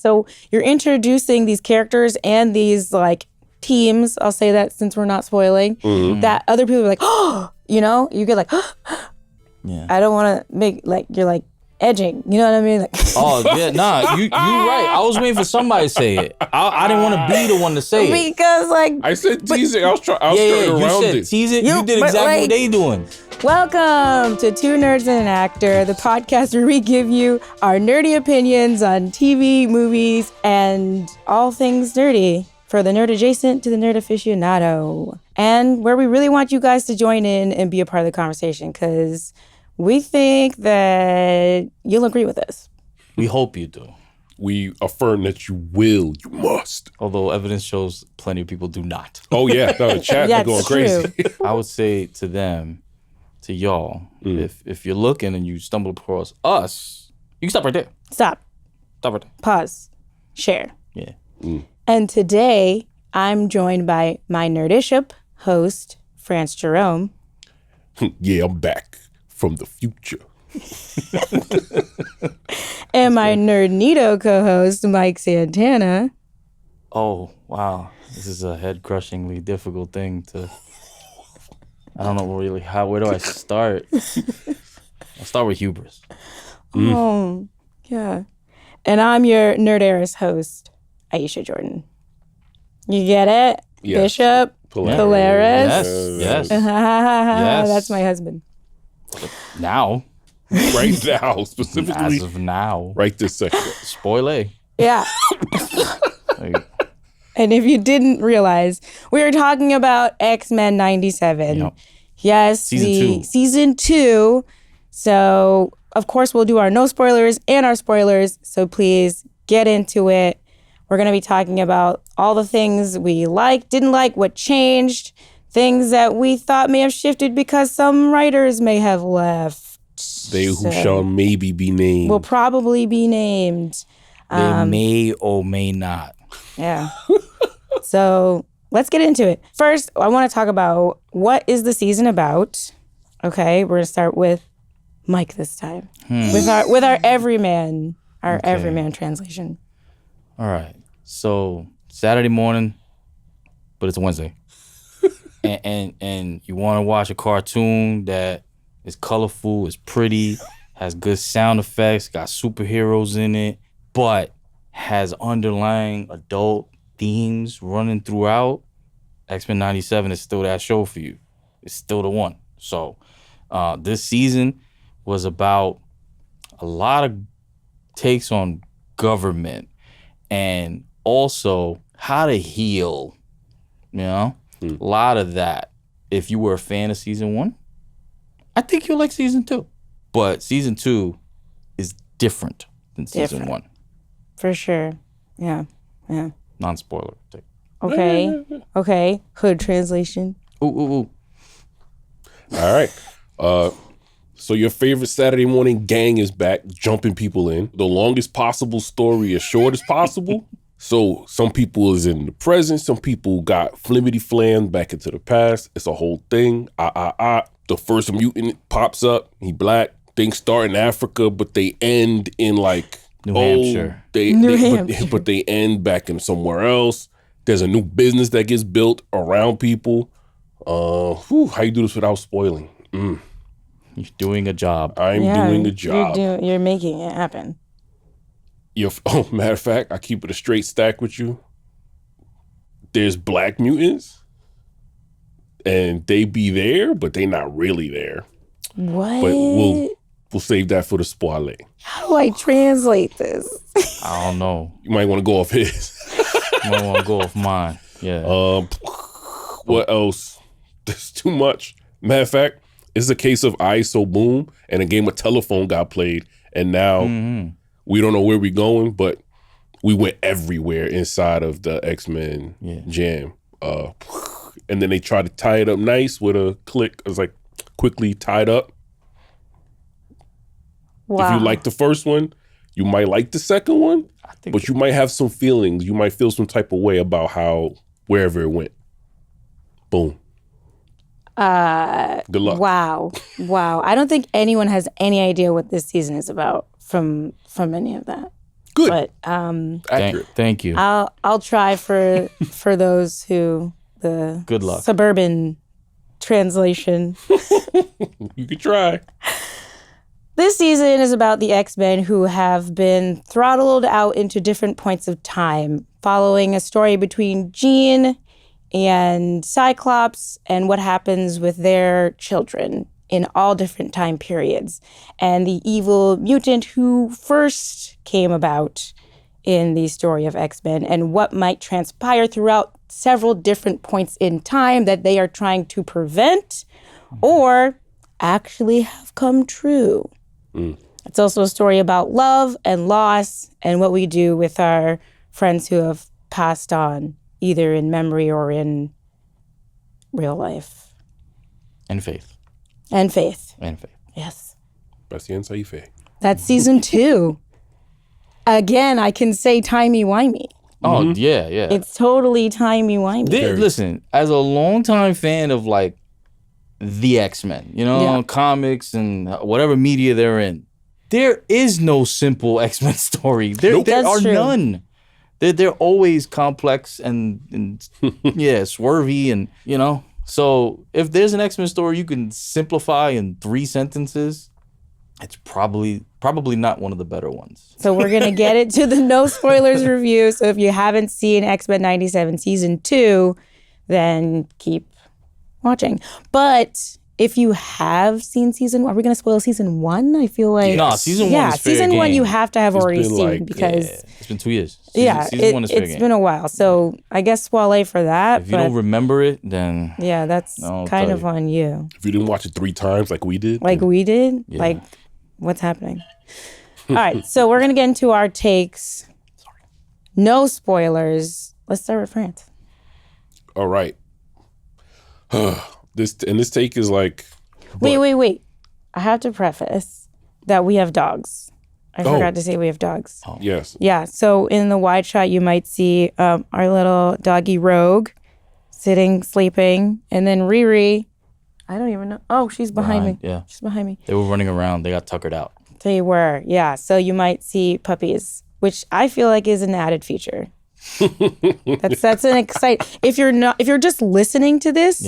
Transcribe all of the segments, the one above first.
So you're introducing these characters and these like teams, I'll say that since we're not spoiling, that other people are like, oh, you know, you get like, yeah. I don't want to make like, you're like edging, you know what I mean? Like, oh, yeah, nah, you right. I was waiting for somebody to say it. I didn't want to be the one to say it. Because like. I said teasing, I was trying around you said it. Tease it, you did exactly what they doing. Welcome to Two Nerds and an Actor, the podcast where we give you our nerdy opinions on TV, movies, and all things nerdy. For the nerd adjacent to the nerd aficionado. And where we really want you guys to join in and be a part of the conversation because we think that you'll agree with us. We hope you do. We affirm that you will, you must. Although evidence shows plenty of people do not. Oh yeah, no, the chat is going crazy. I would say to them, to y'all, if you're looking and you stumble across us, you can stop right there. Stop. Stop right there. Pause. Share. Yeah. And today, I'm joined by my Nerdiship host, France Jerome. Yeah, I'm back from the future. And my Nerdnito co-host, Mike Santana. Oh, wow. This is a head-crushingly difficult thing to... I don't know really where do I start? I'll start with hubris. Oh, yeah. And I'm your Nerd Heiress host, Aisha Jordan. You get it? Yes. Bishop, Polaris. Yes. Yes. That's my husband. Now. Right now, specifically. As of now. Right this second. SPOILAE. Yeah. And if you didn't realize, we were talking about X-Men 97. Yep. Yes, Season 2. So, of course, we'll do our no spoilers and our spoilers. So please get into it. We're going to be talking about all the things we liked, didn't like, what changed, things that we thought may have shifted because some writers may have left. They who shall maybe be named. Will probably be named. They may or may not. Yeah. So let's get into it. First, I want to talk about what is the season about. Okay, we're going to start with Mike this time. With our everyman, everyman translation. All right. So Saturday morning, but it's a Wednesday. and you want to watch a cartoon that is colorful, is pretty, has good sound effects, got superheroes in it, but has underlying adult themes running throughout. X-Men 97 is still that show for you. It's still the one. So this season was about a lot of takes on government and also how to heal, you know? A lot of that. If you were a fan of season 1, I think you'll like season 2. But season 2 is different than season 1. For sure. Yeah. Non-spoiler. Okay. Hood translation. Ooh. All right. So your favorite Saturday morning gang is back, jumping people in. The longest possible story as short as possible. So some people is in the present. Some people got flimity flam back into the past. It's a whole thing. The first mutant pops up. He black. Things start in Africa, but they end in like New Hampshire. But they end back in somewhere else. There's a new business that gets built around people. How you do this without spoiling? You're doing a job. I'm doing a job. You're making it happen. Matter of fact, I keep it a straight stack with you. There's black mutants, and they be there, but they not really there. What? But we'll save that for the SPOILAE. How do I translate this? I don't know. You might want to go off his. You might want to go off mine. Yeah. What else? There's too much. Matter of fact, it's a case of ISO boom, and a game of telephone got played, and now we don't know where we're going, but we went everywhere inside of the X-Men jam. And then they tried to tie it up nice with a click. It was like quickly tied up. Wow. If you like the first one, you might like the second one, but you might have some feelings. You might feel some type of way about wherever it went. Boom. Good luck. Wow. I don't think anyone has any idea what this season is about from any of that. Good. But Accurate. Thank you. I'll try for those who the Good luck. suburban translation. You could try. This season is about the X-Men who have been throttled out into different points of time, following a story between Jean and Cyclops and what happens with their children in all different time periods, and the evil mutant who first came about in the story of X-Men, and what might transpire throughout several different points in time that they are trying to prevent or actually have come true. It's also a story about love and loss and what we do with our friends who have passed on, either in memory or in real life. And faith. And faith. And faith. Yes. Paciencia y fe. That's season 2. Again, I can say timey-whimey. Oh, yeah, yeah. It's totally timey-whimey. Listen, as a longtime fan of like the X-Men, you know, comics and whatever media they're in, there is no simple X-Men story. There are true. none. They're always complex and swervy and, you know. So if there's an X-Men story you can simplify in 3 sentences, it's probably not one of the better ones. So we're going to get it to the no spoilers review. So if you haven't seen X-Men 97 season 2, then keep watching. But if you have seen season 1, are we going to spoil season 1? I feel like... No, season 1 is fair season 1 game. you have to have already seen because... it's been 2 years. Season 1 is fair game. It's been a while. So I guess SPOILAE for that. If you don't remember it, then... Yeah, that's kind of on you. If you didn't watch it 3 times like we did. Like, what's happening? All right, so we're going to get into our takes. No spoilers. Let's start with France. All right. This take is like... Wait. I have to preface that we have dogs. I forgot to say we have dogs. Oh. Yes. Yeah, so in the wide shot, you might see our little doggy Rogue sitting, sleeping, and then Riri, I don't even know. Oh, she's behind me. Yeah. She's behind me. They were running around. They got tuckered out. They were, yeah. So you might see puppies, which I feel like is an added feature. That's an exciting. If you're just listening to this,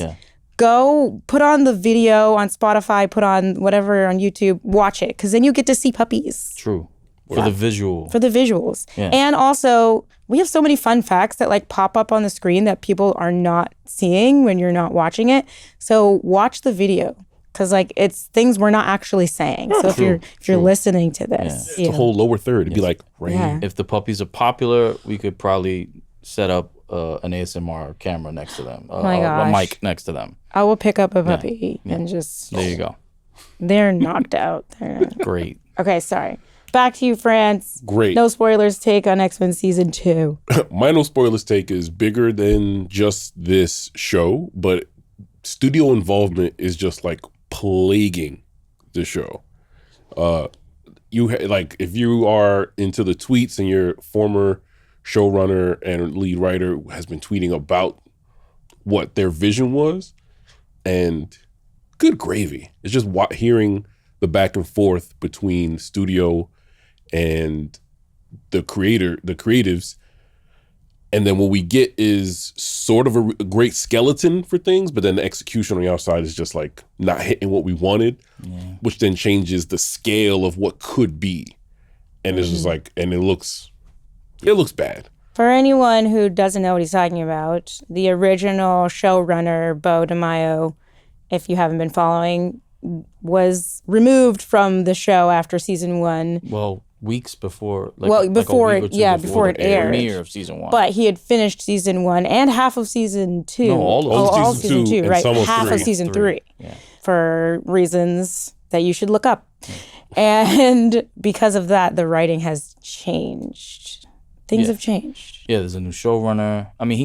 go put on the video on Spotify, put on whatever on YouTube, watch it, because then you get to see puppies. True. For the visual. For the visuals. Yeah. And also, we have so many fun facts that like pop up on the screen that people are not seeing when you're not watching it. So watch the video. Because like it's things we're not actually saying. So if you're listening to this, it's a whole lower third. It'd be like rain. Yeah. If the puppies are popular, we could probably set up an ASMR camera next to them. A mic next to them. I will pick up a puppy and just... There you go. They're knocked out. Great. Okay, sorry. Back to you, France. Great. No spoilers take on X-Men season 2. My no spoilers take is bigger than just this show, but studio involvement is just like plaguing the show. If you are into the tweets and your former showrunner and lead writer has been tweeting about what their vision was, and good gravy. It's just hearing the back and forth between studio and the creatives. And then what we get is sort of a great skeleton for things, but then the execution on the outside is just like not hitting what we wanted, which then changes the scale of what could be. And it's just like, and it looks bad. For anyone who doesn't know what he's talking about, the original showrunner, Beau DeMayo, if you haven't been following, was removed from the show after season 1. Well, weeks before. Before it aired. Premiere of season 1. But he had finished season 1 and half of season 2. No, all of season 2, right? Half of season 3. Yeah. For reasons that you should look up. And because of that, the writing has changed. Things have changed. Yeah, there's a new showrunner. I mean,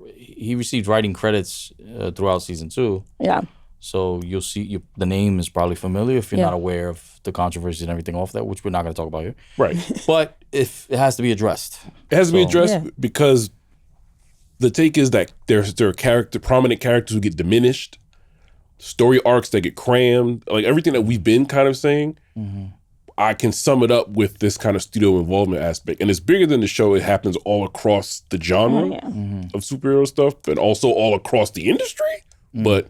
he received writing credits throughout season 2. Yeah. So you'll see the name is probably familiar if you're not aware of the controversy and everything off that, which we're not going to talk about here. Right. But if it has to be addressed. It has to be addressed because the take is that there are prominent characters who get diminished, story arcs that get crammed, like everything that we've been kind of saying. I can sum it up with this kind of studio involvement aspect. And it's bigger than the show. It happens all across the genre of superhero stuff and also all across the industry. But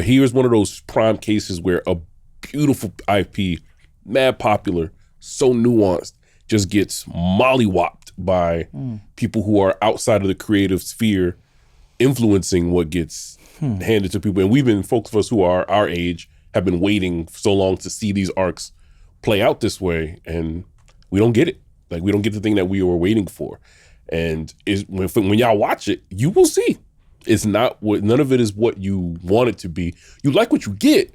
here's one of those prime cases where a beautiful IP, mad popular, so nuanced, just gets mollywopped by people who are outside of the creative sphere influencing what gets handed to people. And we've been, folks of us who are our age, have been waiting so long to see these arcs play out this way, and we don't get it. Like, we don't get the thing that we were waiting for. And when y'all watch it, you will see it's not what, none of it is what you want it to be. You like what you get,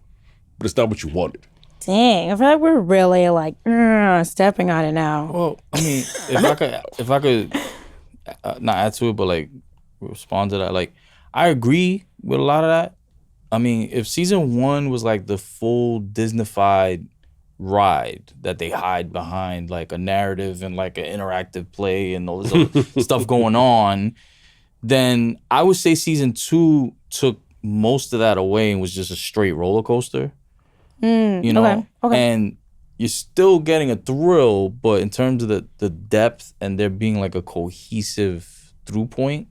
but it's not what you wanted. Dang, I feel like we're really like stepping on it now. Well, I mean, if I could not add to it, but like respond to that, like I agree with a lot of that. I mean, if season 1 was like the full Disney-fied ride that they hide behind like a narrative and like an interactive play and all this other stuff going on, then I would say season 2 took most of that away and was just a straight roller coaster. You know? Okay. And you're still getting a thrill, but in terms of the depth and there being like a cohesive through point,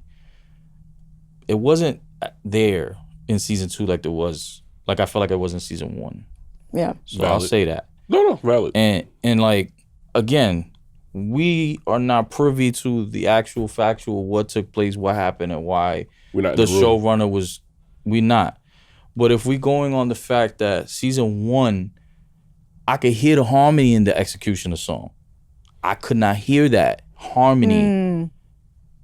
it wasn't there in season 2 like there was, like I felt like it was in season 1. Yeah. So Valid. I'll say that. No, valid. And like, again, we are not privy to the actual factual what took place, what happened, and why We're not the in the room. showrunner was, we not. But if we going on the fact that season 1, I could hear the harmony in the execution of the song. I could not hear that harmony.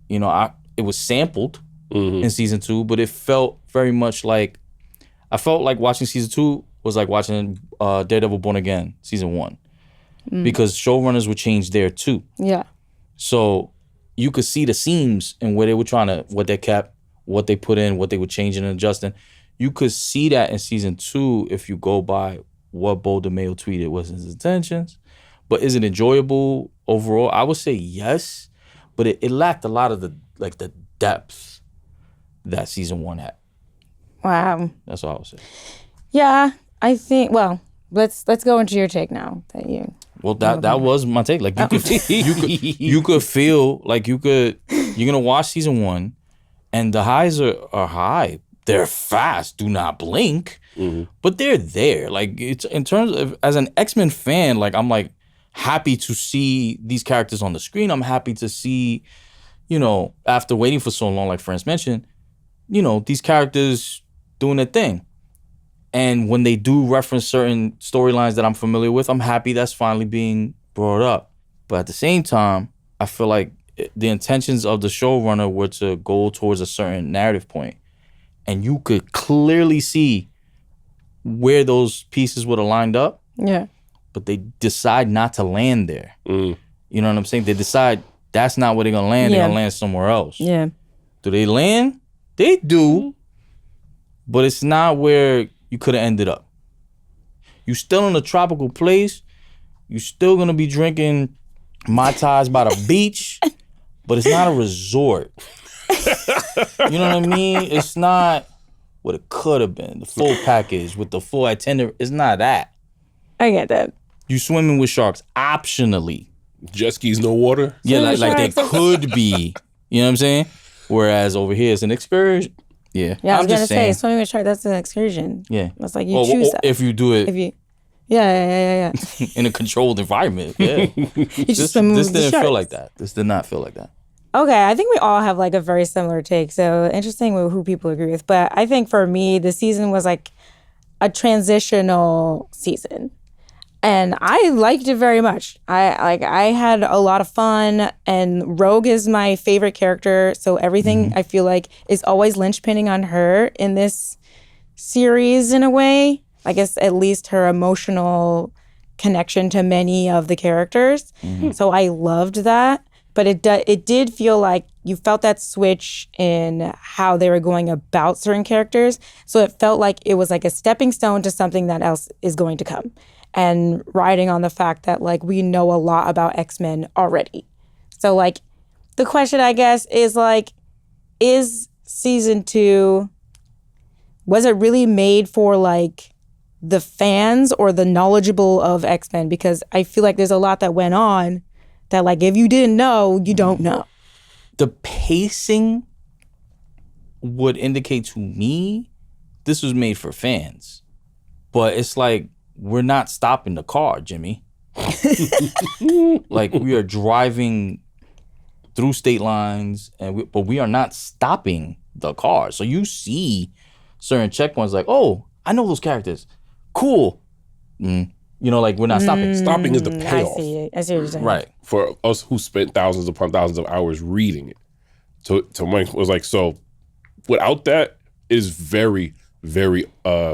You know, it was sampled in season 2, but it felt very much like, I felt like watching season 2 was like watching Daredevil Born Again, season 1. Because showrunners would change there too. Yeah. So you could see the seams and where they were trying to, what they kept, what they put in, what they were changing and adjusting. You could see that in season 2 if you go by what Beau DeMayo tweeted was his intentions. But is it enjoyable overall? I would say yes, but it lacked a lot of the depth that season 1 had. Wow. That's all I would say. Yeah, I think. Well, let's go into your take now. Well, that was my take. Like you could feel like you're gonna watch season 1, and the highs are high. They're fast. Do not blink. But they're there. Like, it's in terms of, as an X-Men fan, like I'm like happy to see these characters on the screen. I'm happy to see, you know, after waiting for so long, like Franz mentioned, you know, these characters doing their thing. And when they do reference certain storylines that I'm familiar with, I'm happy that's finally being brought up. But at the same time, I feel like the intentions of the showrunner were to go towards a certain narrative point. And you could clearly see where those pieces would have lined up. Yeah. But they decide not to land there. You know what I'm saying? They decide that's not where they're going to land. They're going to land somewhere else. Yeah. Do they land? They do. But it's not where you could have ended up. You still in a tropical place. You still going to be drinking Mai Tais by the beach. But it's not a resort. You know what I mean? It's not what it could have been. The full package with the full itinerary. It's not that. I get that. You swimming with sharks optionally. Jet skis, no water? Yeah, like they could be. You know what I'm saying? Whereas over here it's an excursion. Yeah. Yeah, I was I'm going to just say, saying. swimming with sharks, that's an excursion. Yeah. It's like you choose that. If you do it Yeah. in a controlled environment. Yeah. You just swim with This the didn't sharks. feel like that. This did not feel like that. Okay, I think we all have like a very similar take. So interesting with who people agree with. But I think for me, the season was like a transitional season. And I liked it very much. I had a lot of fun, and Rogue is my favorite character. So everything I feel like is always linchpinning on her in this series in a way. I guess at least her emotional connection to many of the characters. So I loved that. But it did feel like you felt that switch in how they were going about certain characters. So it felt like it was like a stepping stone to something that else is going to come. And riding on the fact that like we know a lot about X-Men already. So like the question I guess is like, is season 2, was it really made for like the fans or the knowledgeable of X-Men? Because I feel like there's a lot that went on that, like, if you didn't know, you don't know. The pacing would indicate to me this was made for fans. But it's like, we're not stopping the car, Jimmy. Like, we are driving through state lines, but we are not stopping the car. So you see certain checkpoints like, oh, I know those characters. Cool. You know, like, we're not stopping. Stopping is the payoff. I see what you're saying. Right. For us who spent thousands upon thousands of hours reading it. To Mike was like, so without that, it is very, very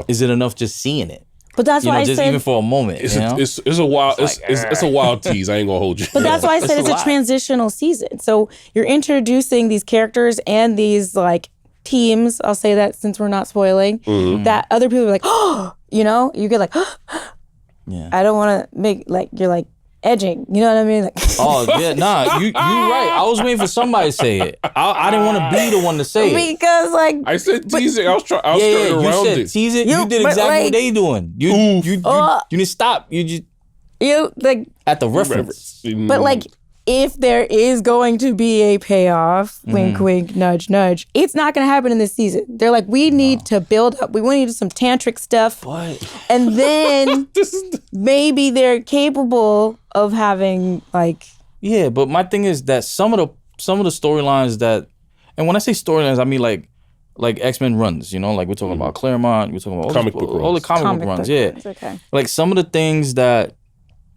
Is it enough just seeing it? But that's why I just said, even for a moment. it's you know? a wild tease. I ain't gonna hold you. but that's why I said It's it's a a transitional season. So you're introducing these characters and these like teams. I'll say that since we're not spoiling, that other people are like, oh, you know, you get like, Yeah. I don't want to make like you're like edging. You know what I mean? Like, Oh, yeah, nah, you right. I was waiting for somebody to say it. I didn't want to be the one to say it. because like I said teasing. I was skirting You around said it. tease it. You- You did but, exactly like- what they doing. You didn't stop. You just you like, at the reference. but like. If there is going to be a payoff, wink, wink, nudge, nudge, it's not going to happen in this season. They're like, we need to build up. We need some tantric stuff. But And then maybe they're capable of having like, yeah, but my thing is that some of the storylines that, and when I say storylines, I mean like X-Men runs. You know, like we're talking about Claremont. We're talking about Comic book all the runs. comic book runs. Yeah, Okay. like some of the things that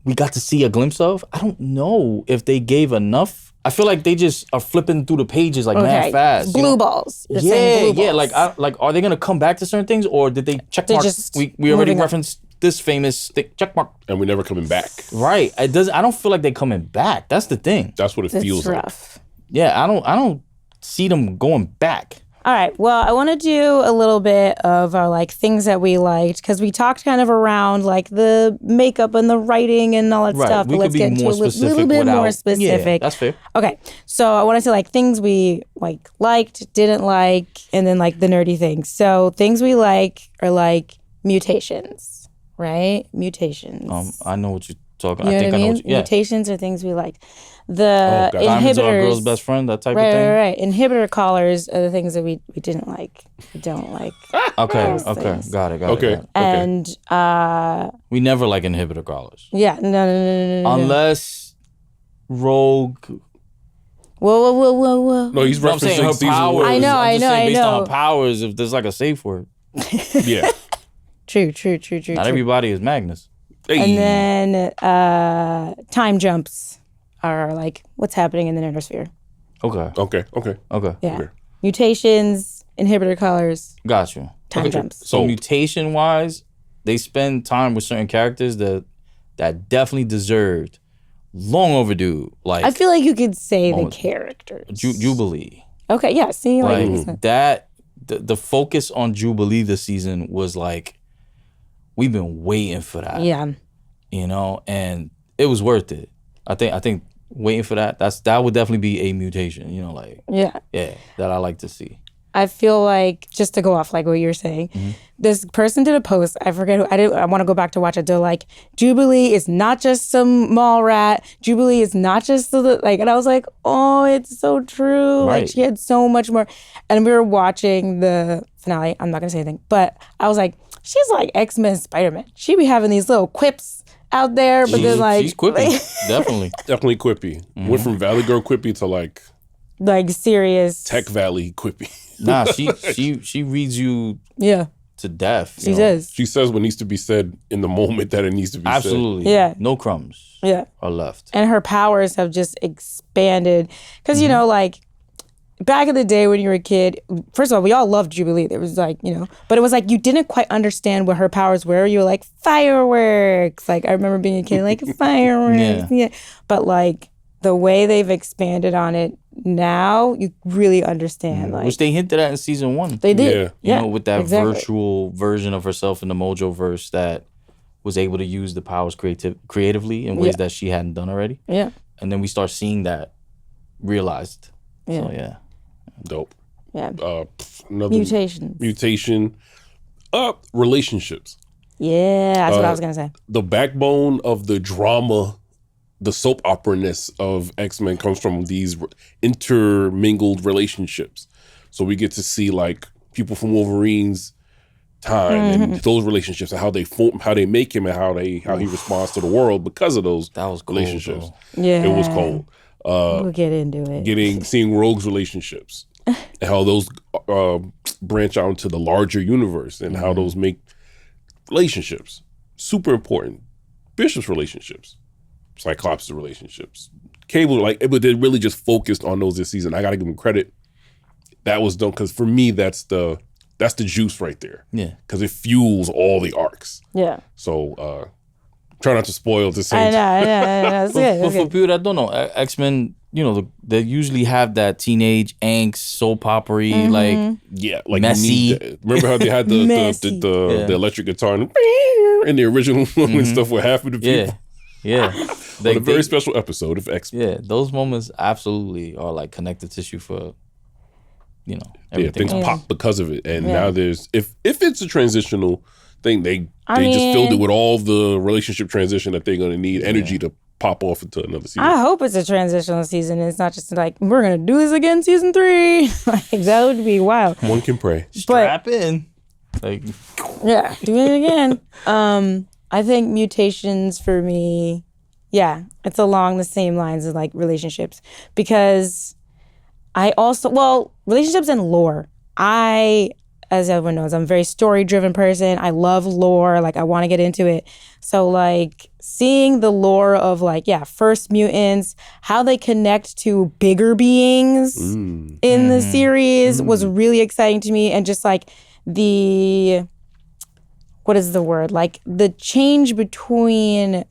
we got to see a glimpse of. I don't know if they gave enough. I feel like they just are flipping through the pages like mad fast. Blue you know? balls. You're saying blue balls. Like are they gonna come back to certain things, or did they check mark? just We already moving up. referenced this famous check mark. And we're never coming back. Right. I don't feel like they're coming back. That's the thing. That's what it It's feels like. rough. Yeah, I don't see them going back. All right. Well, I want to do a little bit of our like things that we liked because we talked kind of around like the makeup and the writing and all that Right. stuff. We But let's could be get into more a specific little bit more without- specific. Yeah, that's fair. Okay. So I want to say like things we like liked, didn't like, and then like the nerdy things. So things we like are like mutations, right? Mutations. I know what you're talking. You know I think what I I know mean? what you, yeah. Mutations are things we liked. The God. Diamonds are a inhibitors. girl's best friend, that type of Right, thing. right. Inhibitor collars are the things that we didn't like. We don't like. Okay, Those okay. things. Got it. Okay. And We never like inhibitor collars. yeah, no. Unless Rogue. Whoa. No, he's No, I'm saying her referencing season powers. one. I know, I'm just saying based on know. her powers, if there's like a safe word. Yeah. True. Not everybody is Magnus. Hey. And then time jumps are like what's happening in the nerdosphere. Okay. Okay. Yeah. Mutations, inhibitor collars, Got you. time jumps. So mutation wise, they spend time with certain characters that definitely deserved long overdue. Like I feel like you could say the characters. Jubilee. Okay, yeah. See, Like that the focus on Jubilee this season was like we've been waiting for that. yeah. You know, and it was worth it. I think waiting for that, that would definitely be a mutation, you know, like Yeah. that I like to see. I feel like, just to go off like what you were saying, this person did a post, I forget who, I want to go back to watch it. They're like, Jubilee is not just some mall rat. Jubilee is not just like, and I was like, oh, it's so true. Like Right. she had so much more. And we were watching the finale. I'm not going to say anything, but I was like, she's like X-Men Spider-Man. She be having these little quips out there, but then like, she's quippy, definitely. Definitely quippy. Went from Valley Girl quippy to like serious. Tech Valley quippy. Nah, she reads you Yeah, to death. she does. She says what needs to be said in the moment that it needs to be Absolutely. Yeah. No crumbs Yeah. are left. And her powers have just expanded. Because, you know, like, back in the day when you were a kid, first of all, we all loved Jubilee. There was like, you know, but it was like you didn't quite understand what her powers were. You were like, fireworks. Like, I remember being a kid, like, fireworks. Yeah. But, like, the way they've expanded on it now, you really understand. Like, Which they hinted at in season 1. they did. Yeah. You know, with that exactly. virtual version of herself in the Mojo verse that was able to use the powers creatively in ways that she hadn't done already. Yeah. And then we start seeing that realized. Yeah. So yeah. Dope. Yeah. Another Mutations. mutation. Relationships. Yeah, that's what I was gonna say. The backbone of the drama, the soap opera-ness of X-Men comes from these intermingled relationships. So we get to see like people from Wolverine's time and those relationships and how they form, how they make him, and how he responds to the world because of those relationships. Yeah, it was cold. We'll get into it. Seeing Rogue's relationships and how those branch out into the larger universe and how those make relationships super important. Bishop's relationships, Cyclops' relationships, Cable, but they really just focused on those this season. I got to give them credit. That was done because for me, that's the juice right there. Yeah, because it fuels all the arcs. Yeah. So try not to spoil the same. I know. It's good. But for people that don't know, X-Men, they usually have that teenage angst, soap opera-y, like messy. Remember how they had the electric guitar in the original one and stuff with half of the people? Yeah. A very special episode of X-Men. Yeah, those moments absolutely are like connective tissue for, everything. Yeah, things pop because of it. And now there's, if it's a transitional thing, they just filled it with all the relationship transition that they're going to need energy to pop off into another season. I hope it's a transitional season. It's not just like, we're going to do this again season 3. Like, that would be wild. One can pray. Strap in. Like, yeah, do it again. I think Mutations for me, it's along the same lines of like relationships, because I also, relationships and lore. As everyone knows, I'm a very story-driven person. I love lore. Like, I want to get into it. So, like, seeing the lore of, like, first mutants, how they connect to bigger beings in the series was really exciting to me. And just, like, what is the word? Like, the change between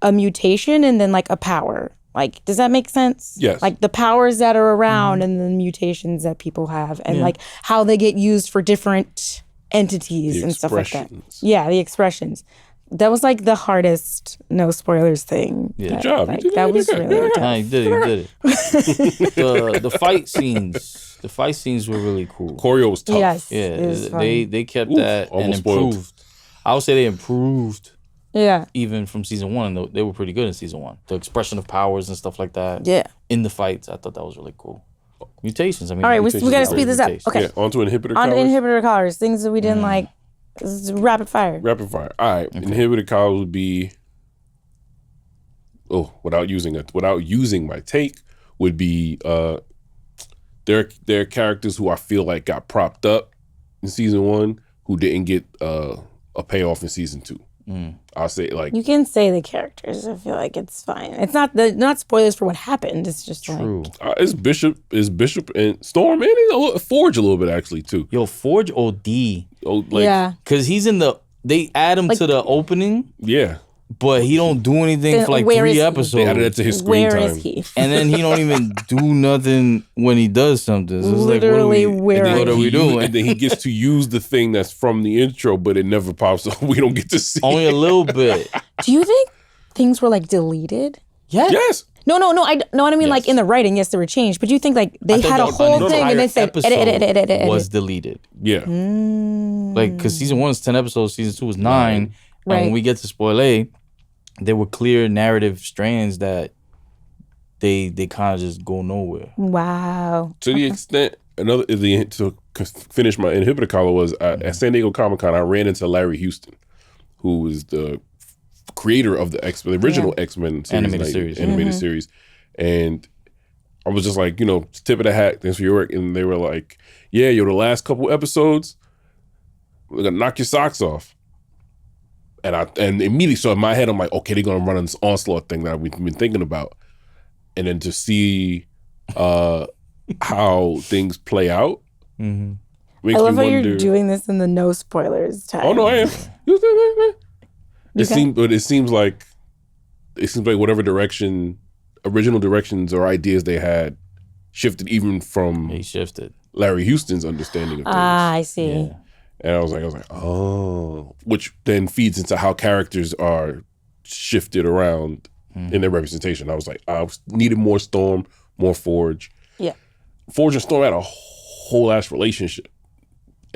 a mutation and then, like, a power. Like, does that make sense? Yes. Like the powers that are around and the mutations that people have, and like how they get used for different entities and stuff like that. Yeah, the expressions. That was like the hardest no spoilers thing. Yeah. Good job. Like, that was really tough. Nah, you did it. The fight scenes were really cool. Choreo was tough. Yes. Yeah, they kept that and spoiled. improved. I would say they improved. Yeah. Even from season 1, they were pretty good in season 1. The expression of powers and stuff like that. Yeah. In the fights, I thought that was really cool. Mutations. I mean, all right, we got to is speed this up. Mutations. Okay. Yeah, on to inhibitor On to collars. inhibitor collars, things that we didn't like. This is rapid fire. Rapid fire. All right. Okay. Inhibitor collars would be. Without using my take, would be there are characters who I feel like got propped up in season 1 who didn't get a payoff in season 2. I'll say like you can say the characters. I feel like it's fine. It's not spoilers for what happened. It's just true. Like it's Bishop and Storm and Forge a little bit actually too. Yo, Forge OD. Yeah, because he's in they add him to the opening. Yeah. But he don't do anything for like 3 episodes. They added that to his screen time. Where is he? And then he don't even do nothing when he does something. So it's literally, like, what are we doing? And then he gets to use the thing that's from the intro, but it never pops up. We don't get to see only a little bit. Do you think things were like deleted? Yeah. Yes. No. I know what I mean. Yes. Like in the writing, yes, they were changed. But you think like they had a whole thing and then said edit. Was deleted. Yeah. Like because season 1 is 10 episodes, season 2 is 9, right. And when we get to SPOILAE, there were clear narrative strands that they kind of just go nowhere. Wow. To the extent to finish my inhibitor collar was at San Diego Comic-Con, I ran into Larry Houston, who is the creator of the original X-Men series, animated series. And I was just like, tip of the hat, thanks for your work. And they were like, the last couple episodes, we're gonna knock your socks off. And immediately, so in my head, I'm like, okay, they're gonna run on this onslaught thing that we've been thinking about, and then to see how things play out. I love how you're doing this in the no spoilers time. Oh no, I am. It seems like whatever original directions or ideas they had shifted even from Larry Houston's understanding of things. I see. Yeah. And I was like, oh, which then feeds into how characters are shifted around in their representation. I was like, I needed more Storm, more Forge. Yeah. Forge and Storm had a whole ass relationship.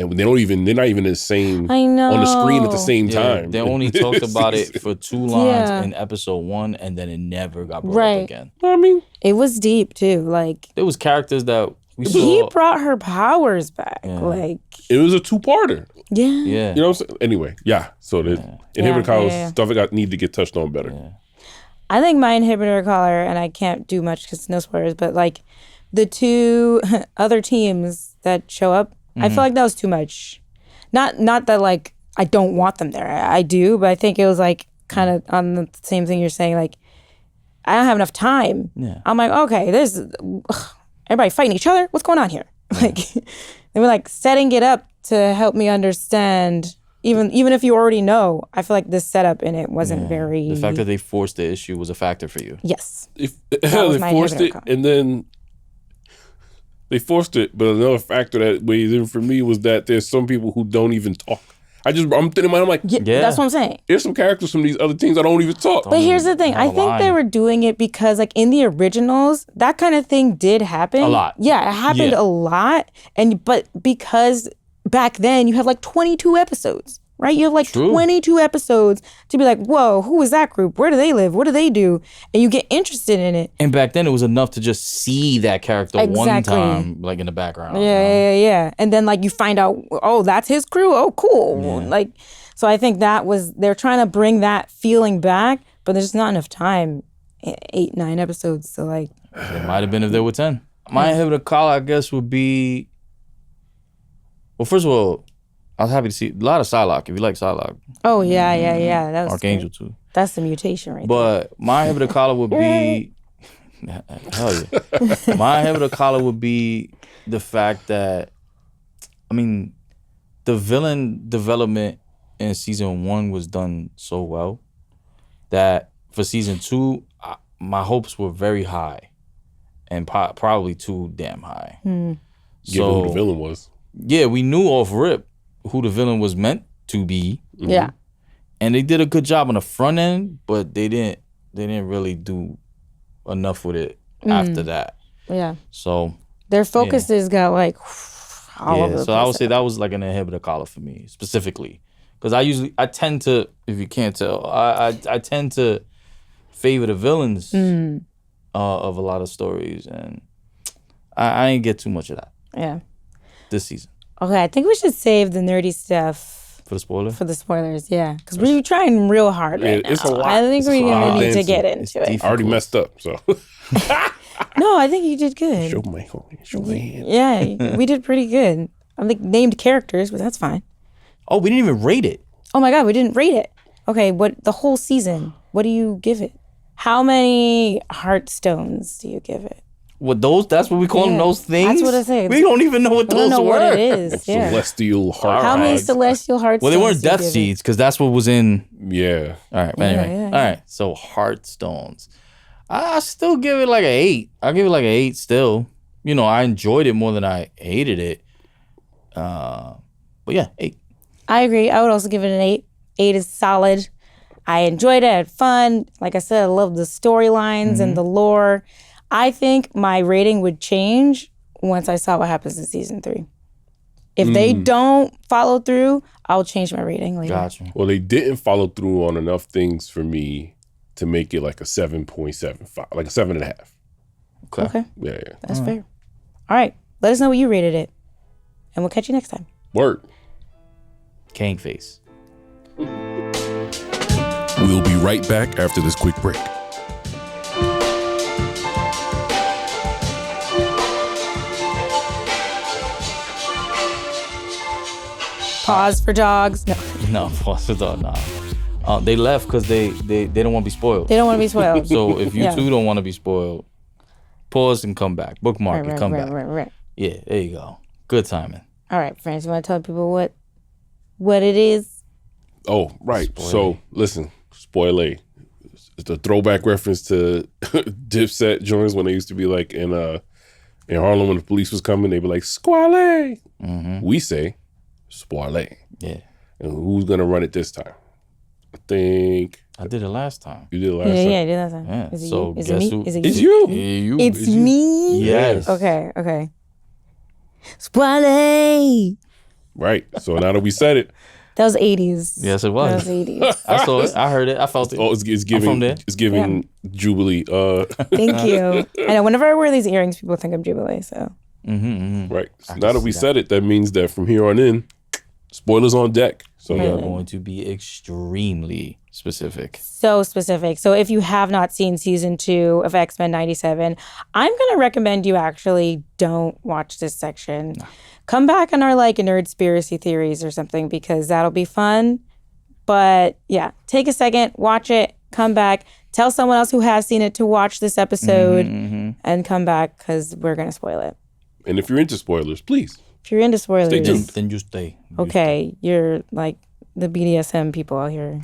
and they're not even in the same I know. on the screen at the same time. They only talked about it for 2 lines Yeah. in episode 1, and then it never got brought Right. up again. I mean, It was deep too. Like There was characters that we he saw. brought her powers back. Yeah. Like it was a 2-parter. yeah. Yeah. You know what I'm saying? Anyway, yeah. So the inhibitor collars yeah. stuff that need to get touched on better. Yeah. I think my inhibitor collar, and I can't do much because no spoilers, but like the 2 other teams that show up, I feel like that was too much. Not that like I don't want them there. I do, but I think it was like kind of on the same thing you're saying. Like I don't have enough time. Yeah. I'm like, okay, there's everybody fighting each other. What's going on here? Like they were like setting it up to help me understand. Even if you already know, I feel like this setup in it wasn't very. The fact that they forced the issue was a factor for you. Yes. If was they my forced inhibitor it, collar. and then they forced it. But another factor that weighs in for me was that there's some people who don't even talk. I'm thinking in my mind, I'm like, Yeah. That's what I'm saying. there's some characters from these other teams that don't even talk. But here's the thing. Not I a think they line. were doing it because, like, in the originals, that kind of thing did happen. A lot. Yeah, it happened Yeah. a lot. But because back then you have like 22 episodes, right? You have like True. 22 episodes to be like, whoa, who is that group? Where do they live? What do they do? And you get interested in it. And back then, it was enough to just see that character one Exactly. time, like in the background. Yeah. And then like you find out, oh, that's his crew. Oh, cool. Like, so I think they're trying to bring that feeling back, but there's not enough time. 8, 9 episodes to like. It might have been if there were 10. My inhibitor collar, I guess, would be. Well, first of all, I was happy to see a lot of Psylocke. If you like Psylocke, Oh yeah. That was Archangel great. too. That's the mutation right But my inhibitor collar would be. Hell yeah. My inhibitor collar would be the fact that, I mean, the villain development in season 1 was done so well that for season 2, my hopes were very high and probably too damn high. Given who the villain was. Yeah, we knew off rip who the villain was meant to be, there. Yeah. and they did a good job on the front end, but they didn't really do enough with it after that. Yeah. So Their focuses got like all over the so I would place. say that was like an inhibitor collar for me specifically, because I tend to, if you can't tell, I tend to favor the villains of a lot of stories, and I ain't get too much of that Yeah. this season. Okay, I think we should save the nerdy stuff For the spoiler, for the spoilers. Yeah, because we're trying real hard right It's now. a lot. I think It's we're a gonna lot. need to get It's into it. deep. I already messed up, so. No, I think you did good. Show my hand. Yeah, we did pretty good. I think named characters, but that's fine. oh, we didn't even rate it. Oh my god, we didn't rate it. Okay, what the whole season? What do you give it? How many Heartstones do you give it? What those? That's what we call them. Yeah, Those things. that's what I say. We don't even know what I those don't know were. what it is. Yeah. Celestial heart. How many Alright. celestial Heartstones? Well, they weren't do you death give it? seeds because that's what was in. Yeah. All right. But anyway. yeah. All right. So Heartstones. I still give it like an 8. I give it like an 8 still. You know, I enjoyed it more than I hated it. But yeah, 8. I agree. I would also give it an 8. 8 is solid. I enjoyed it. I had fun. Like I said, I love the storylines and the lore. I think my rating would change once I saw what happens in season 3. If they don't follow through, I'll change my rating later. Gotcha. Well, they didn't follow through on enough things for me to make it like a 7.75, like a 7.5. Okay, Yeah. that's fair. All right, let us know what you rated it, and we'll catch you next time. Word. King face. We'll be right back after this quick break. Pause for dogs. No, No, pause it up. Nah. They left because they don't want to be spoiled. they don't want to be spoiled. So if you Yeah. two don't want to be spoiled, pause and come back. Bookmark and come back. right. Yeah, there you go. Good timing. All right, friends, you want to tell people what it is? Oh, right. So listen, SPOILAE. It's a throwback reference to Dipset joints when they used to be like in Harlem when the police was coming, they'd be like, Squale. We say SPOILAE. Yeah. And who's gonna run it this time? I think I did it last time. you did it last Yeah, time. yeah, I did that time. Yeah. Is it So you? Is it guess me? who? Is it It's you? you. Yeah, you. It's me. Yes. Okay. SPOILAE. Right. So now that we said it, That was 80s. Yes, it That was. was 80s. I saw it. I heard it. I felt it. it's giving. from there. It's giving Jubilee. Thank you. I know whenever I wear these earrings, people think I'm Jubilee. So Right. So now that we said it, that means that from here on in, spoilers on deck. So We are going to be extremely specific. so specific. So if you have not seen season 2 of X-Men 97, I'm gonna recommend you actually don't watch this section. Come back on our like Nerdspiracy theories or something because that'll be fun. But yeah, take a second, watch it, come back, tell someone else who has seen it to watch this episode, and come back because we're gonna spoil it. And if you're into spoilers, please. If you're into spoilers, Stay tuned. Then you stay. okay, you're like the BDSM people out here.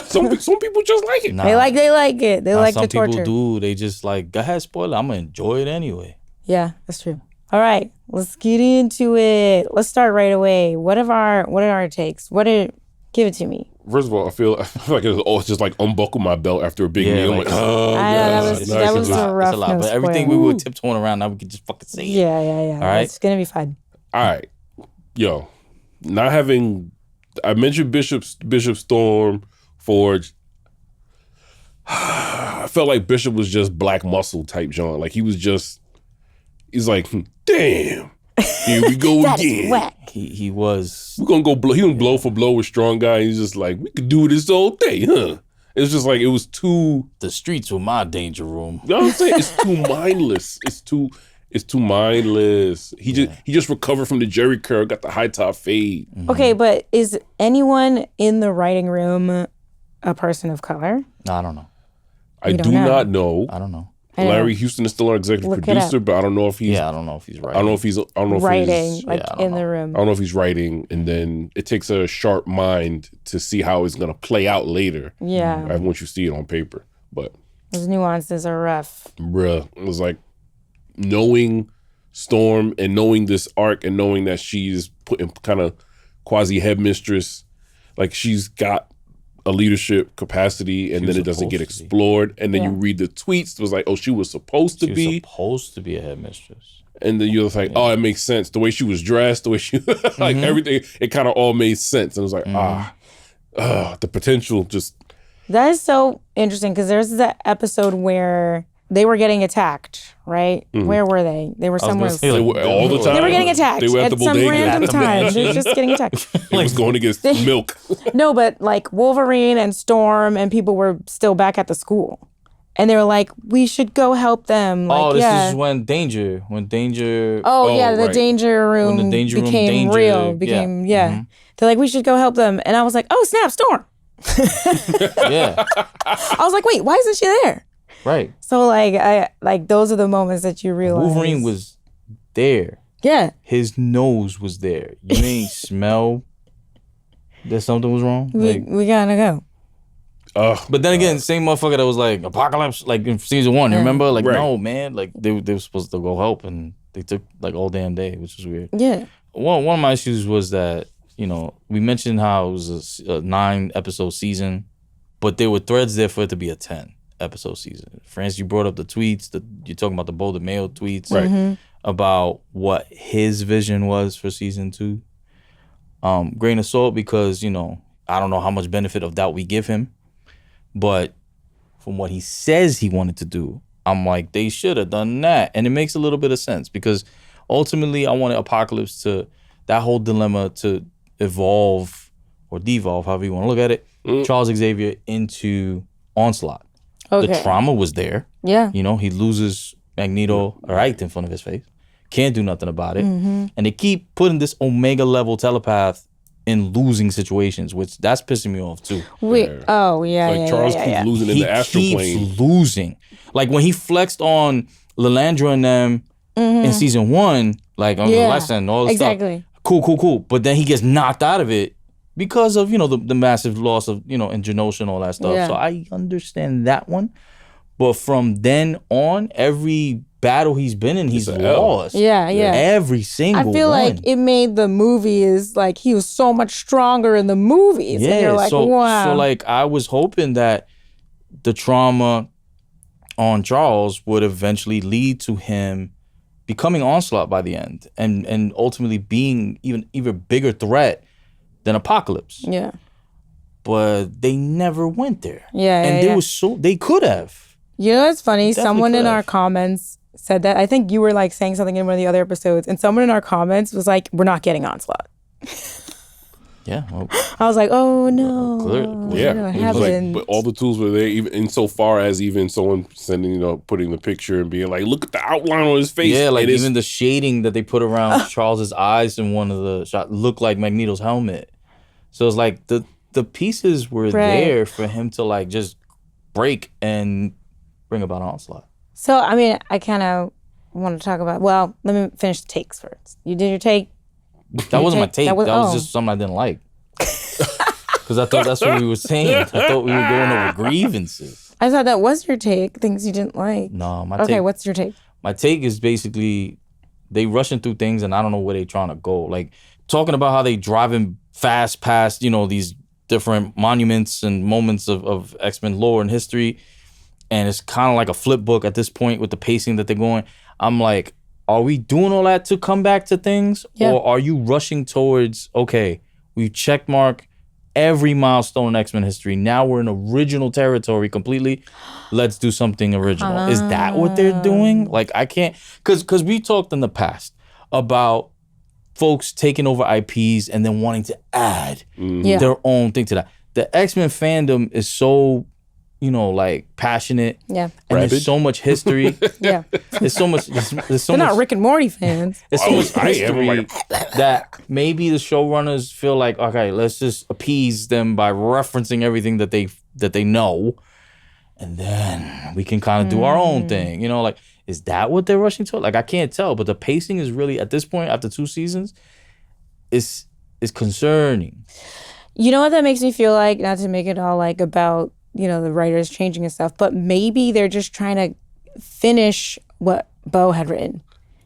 Some people just like it. Nah, They like it. They like some the torture. people do. They just like, go ahead, spoiler. I'm gonna enjoy it anyway. Yeah, that's true. All right, let's get into it. Let's start right away. What are our takes? Give it to me. First of all, I feel like it's just like unbuckle my belt after a big Yeah, meal. I'm like- like, oh, I know, that God. was- Now that I can was just- a rough It's a lot. no But everything spoil. we were tiptoeing around, now we can just fucking say it. Yeah. right. It's gonna be fun. All right, yo, not having. I mentioned Bishop Storm, Forge. I felt like Bishop was just black muscle type John. Like he's like, damn, here we go That again. is whack. He was. We're gonna go blow. He went blow for blow with strong guy. He's just like, we could do this all day, huh? It's just like it was too. The streets were my danger room. You know what I'm saying? It's too mindless. It's too mindless. He just recovered from the Jerry curl, got the high top fade. Okay, but is anyone in the writing room a person of color? No, I don't know. I don't do know. not know. I don't know. I know. Larry Houston is still our executive Look it producer, up. but I don't know if he's. Yeah, I don't know if he's right. I don't know if he's. I don't know if Writing, he's. like yeah, I don't in the room. I don't know if he's writing, and then it takes a sharp mind to see how it's gonna play out later. Yeah, Right, once you see it on paper, but those nuances are rough. bruh, it was like knowing Storm and knowing this arc and knowing that she's put in kind of quasi headmistress, like she's got a leadership capacity, and She then was it doesn't get supposed to be. explored. And then Yeah. you read the tweets, it was like, oh, she was supposed to She was be. supposed to be a headmistress. And then you're just like, oh, it makes sense. The way she was dressed, the way she, like everything, it kind of all made sense. And it was like, the potential just, That is so interesting because there's that episode where they were getting attacked, right? Where were they? They were somewhere. say, they like, were, all the time. They were getting attacked They were at the some bodega. random At the time. They're mansion. just getting attacked. It was going against milk. No, but like Wolverine and Storm and people were still back at the school. And they were like, we should go help them. Like, Oh, this yeah. is when Danger. Oh, yeah, the right. danger room, When the danger room became danger, real. yeah. Became, yeah. They're like, we should go help them. And I was like, oh, snap, Storm. Yeah, I was like, wait, why isn't she there? right. So like those are the moments that you realize. Wolverine was there. Yeah. His nose was there. You ain't smell that something was wrong. Like, We gotta go. but then again, same motherfucker that was like apocalypse, like in season 1. You remember? Like, Right. no, man. Like they were supposed to go help, and they took like all damn day, which was weird. Yeah. One of my issues was that, you know, we mentioned how it was a 9-episode season, but there were threads there for it to be a 10-episode season. France, you brought up the tweets. You're talking about the Beau DeMayo tweets Right. about what his vision was for season 2. Grain of salt because, you know, I don't know how much benefit of doubt we give him, but from what he says he wanted to do, I'm like, they should have done that. And it makes a little bit of sense because ultimately I wanted Apocalypse to, that whole dilemma to evolve or devolve, however you want to look at it, Charles Xavier into Onslaught. Okay. The trauma was there. Yeah. You know, he loses Magneto right in front of his face. Can't do nothing about it. And they keep putting this Omega level telepath in losing situations, which that's pissing me off too. Oh, yeah. Like yeah, Charles yeah, keeps yeah. losing in He the astral keeps plane. losing. Like when he flexed on Lilandra and them in season 1, like on the Yeah, lesson, all this exactly. stuff. Cool. But then he gets knocked out of it because of, you know, the massive loss of, you know, and Genosha and all that stuff. Yeah. So I understand that one. But from then on, every battle he's been in, he's an L. lost. Yeah. Every single I feel one. like it made the movies like he was so much stronger in the movies. And you're like, so, wow. So like I was hoping that the trauma on Charles would eventually lead to him becoming Onslaught by the end, and ultimately being even bigger threat than Apocalypse. Yeah. But they never went there. Yeah, and they could have. You know what's funny? Definitely Someone in could our have. comments said that. I think you were like saying something in one of the other episodes, and someone in our comments was like, "We're not getting Onslaught." Yeah. Well, I was like, "Oh no!" Clearly. Yeah, it it was happened. but all the tools were there, even insofar as even someone sending, putting the picture and being like, "Look at the outline on his face." yeah, like It is- even the shading that they put around Charles's eyes in one of the shots looked like Magneto's helmet. So it's like the pieces were there for him to like just break and bring about Onslaught. So I mean, I kind of want to talk about. Well, let me finish the takes first. You did your take. That wasn't my take. That was oh. just something I didn't like. Because I thought that's what we were saying. I thought we were going over grievances. I thought that was your take. Things you didn't like. No, Okay, what's your take? My take is basically they rushing through things and I don't know where they trying to go. Like talking about how they driving fast past, these different monuments and moments of X-Men lore and history. And it's kind of like a flip book at this point with the pacing that they're going. I'm like, are we doing all that to come back to things? Yeah. Or are you rushing towards, okay, we checkmark every milestone in X-Men history. Now we're in original territory completely. Let's do something original. Is that what they're doing? Like, I can't, because we talked in the past about folks taking over IPs and then wanting to add their own thing to that. The X-Men fandom is so, like passionate. Yeah. And there's so much history. Yeah. There's so much. There's so They're much. not Rick and Morty fans. There's so much I am. history that maybe the showrunners feel like, okay, let's just appease them by referencing everything that they know, and then we can kind of do our own thing. Like, is that what they're rushing to? Like, I can't tell, but the pacing is really at this point after 2 seasons, is concerning. You know what that makes me feel like? Not to make it all like about the writers changing and stuff, but maybe they're just trying to finish what Beau had written.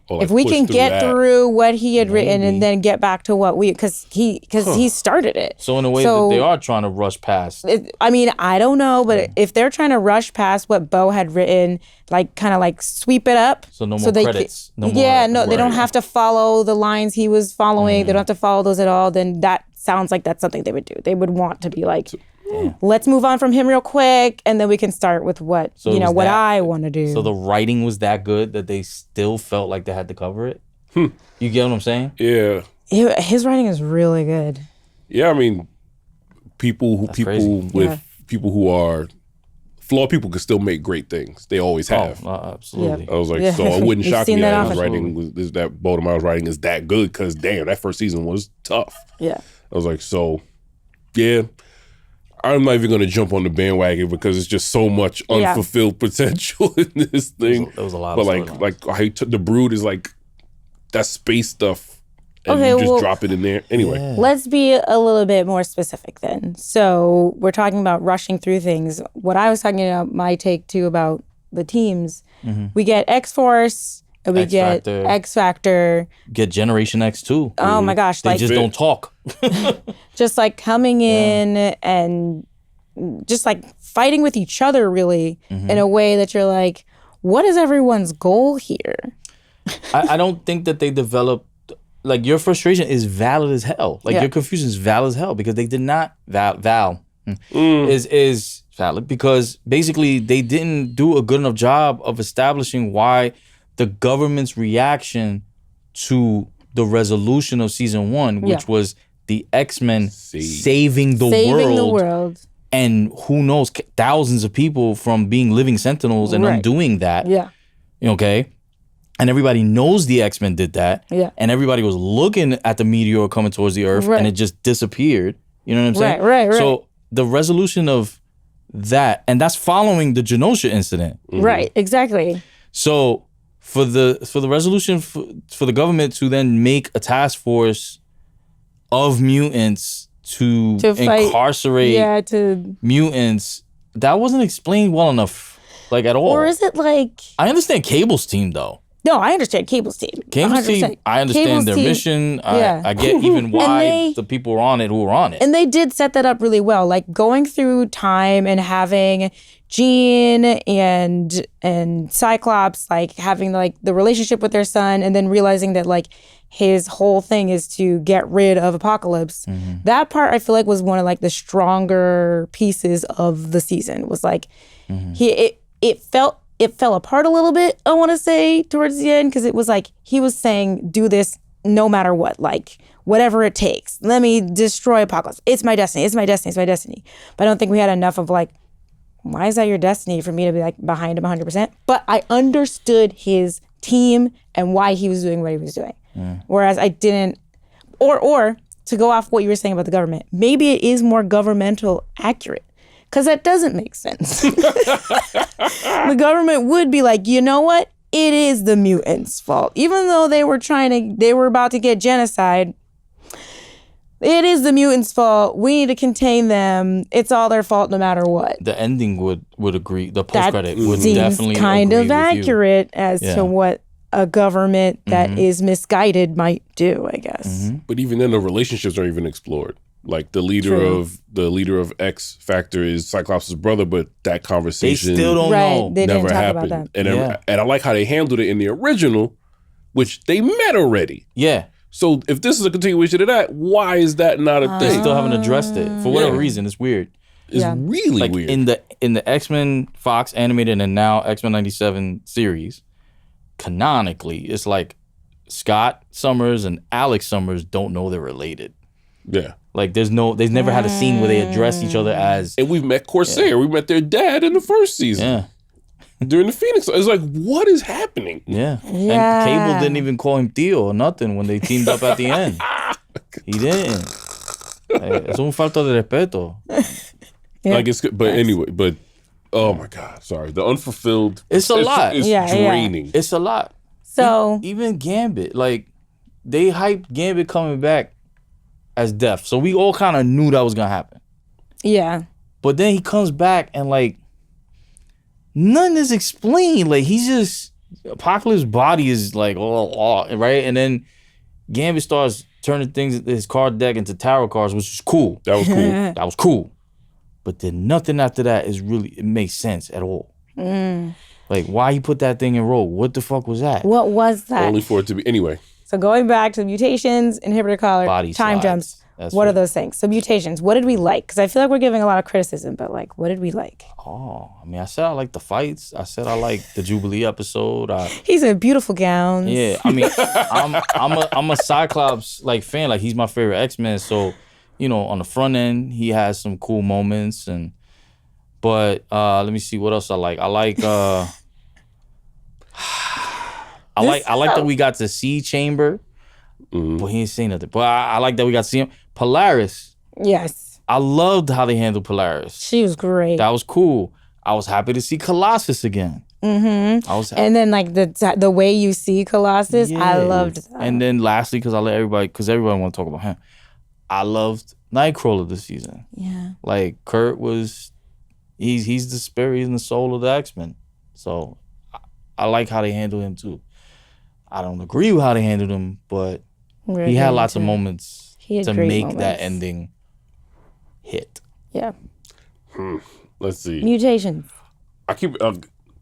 or, like, If we push can get that. through what he had written and then get back to what because he started it. So in a way that they are trying to rush past. I mean, I don't know, but if they're trying to rush past what Beau had written, like kind of like sweep it up. So no more credits. No more, they don't have to follow the lines he was following. They don't have to follow those at all. Then that sounds like that's something they would do. They would want to be like, let's move on from him real quick, and then we can start with what what I want to do. So the writing was that good that they still felt like they had to cover it. You get what I'm saying? Yeah. His writing is really good. Yeah, I mean, people crazy. who are flawed people can still make great things. They always have. Absolutely. I was like, so it wouldn't We've shock seen me that that often. his writing is that Beau DeMayo's writing is that good because damn, that first season was tough. Yeah. I was like, so yeah, I'm not even gonna jump on the bandwagon because it's just so much unfulfilled potential in this thing. There was a lot but of like how he took the Brood is like that space stuff. And Okay, you just well- drop it in there. Anyway. Let's be a little bit more specific then. So we're talking about rushing through things. What I was talking about, my take too about the teams, we get X-Force and we get X-Factor. X-Factor. Get Generation X too. Oh my gosh, They like just don't talk. just like coming in and just like fighting with each other really in a way that you're like, what is everyone's goal here? I don't think that they developed, like, your frustration is valid as hell. Like, your confusion is valid as hell because they did not, is valid because basically they didn't do a good enough job of establishing why the government's reaction to the resolution of season 1, which was the X-Men saving the world. And who knows, thousands of people from being living sentinels and undoing that. Yeah. Okay? And everybody knows the X-Men did that. Yeah. And everybody was looking at the meteor coming towards the Earth and it just disappeared. You know what I'm saying? Right. So the resolution of that, and that's following the Genosha incident. Right, exactly. So for the resolution for the government to then make a task force of mutants to fight, incarcerate mutants, that wasn't explained well enough, like, at all. Or is it like... I understand Cable's team though. No, I understand Cable's team. Cable's 100%. team, I understand Cable's their team, mission. yeah. I get even why they- the people were on it who were on it. And they did set that up really well. Like going through time and having Jean and Cyclops like having like the relationship with their son, and then realizing that like his whole thing is to get rid of Apocalypse. That part I feel like was one of like the stronger pieces of the season. Was like it fell apart a little bit, I want to say, towards the end, because it was like he was saying, do this no matter what, like whatever it takes. Let me destroy Apocalypse. It's my destiny. It's my destiny. It's my destiny. But I don't think we had enough of like, why is that your destiny for me to be like behind him 100%? But I understood his team and why he was doing what he was doing. Whereas I didn't, or to go off what you were saying about the government, maybe it is more governmental accurate. Because that doesn't make sense. The government would be like, you know what? It is the mutants' fault. Even though they were about to get genocide, it is the mutants' fault. We need to contain them. It's all their fault no matter what. The ending would agree. The post-credit would seems definitely kind agree of with accurate as Yeah. to what a government that is misguided might do, I guess. But even then, the relationships aren't even explored. Like the leader of X Factor is Cyclops' brother, but that They conversation still don't know. They never didn't talk happened. about that. And Yeah. and I like how they handled it in the original, which they met already. Yeah. So if this is a continuation of that, why is that not a They thing? still haven't addressed it. For whatever Yeah. reason, it's weird. It's Yeah. really Like weird. in the X-Men Fox animated and now X-Men 97 series, canonically, it's like Scott Summers and Alex Summers don't know they're related. yeah. Like they've never had a scene where they address each other as And we've met Corsair. We met their dad in the first season yeah. during the Phoenix. It's like, what is happening? Yeah. Yeah. And Cable didn't even call him Theo or nothing when they teamed up at the end. He didn't. Es un falta de respeto. Yeah. Like it's good, but anyway, but oh my God, sorry. The unfulfilled. It's a lot. It's Yeah, yeah. draining. It's a lot. So Even Gambit, like they hyped Gambit coming back as Death. So we all kind of knew that was going to happen. yeah. But then he comes back and like nothing is explained. Like he's just Apocalypse's body is like right, and then Gambit starts turning things his card deck into tarot cards, which is cool. That was cool. That was cool. But then nothing after that it makes sense at all. Like why he put that thing in Rogue? What the fuck was that? What was that? Only for it to be anyway. So going back to mutations, inhibitor collar, Body time slides. jumps. That's What are what- those things? So mutations. What did we like? Because I feel like we're giving a lot of criticism, but like, what did we like? Oh, I mean, I said I like the fights. I said I like the Jubilee episode. He said beautiful gowns. Yeah, I mean, I'm a Cyclops like fan. Like he's my favorite X-Men. So, you know, on the front end, he has some cool moments. But let me see what else I like. I like I like that we got to see Chamber, but he ain't say nothing. But I like that we got to see him. Polaris. Yes. I loved how they handled Polaris. She was great. That was cool. I was happy to see Colossus again. I was and then like the way you see Colossus, I Yeah. loved that. And then lastly, because everybody want to talk about him, I loved Nightcrawler this season. yeah. Like Kurt was, he's the spirit, he's in the soul of the X-Men. So I like how they handle him too. I don't agree with how they handled him, but We're he had getting lots of to- moments He had to great make moments. that ending hit. Yeah. Let's see. Mutations. I keep.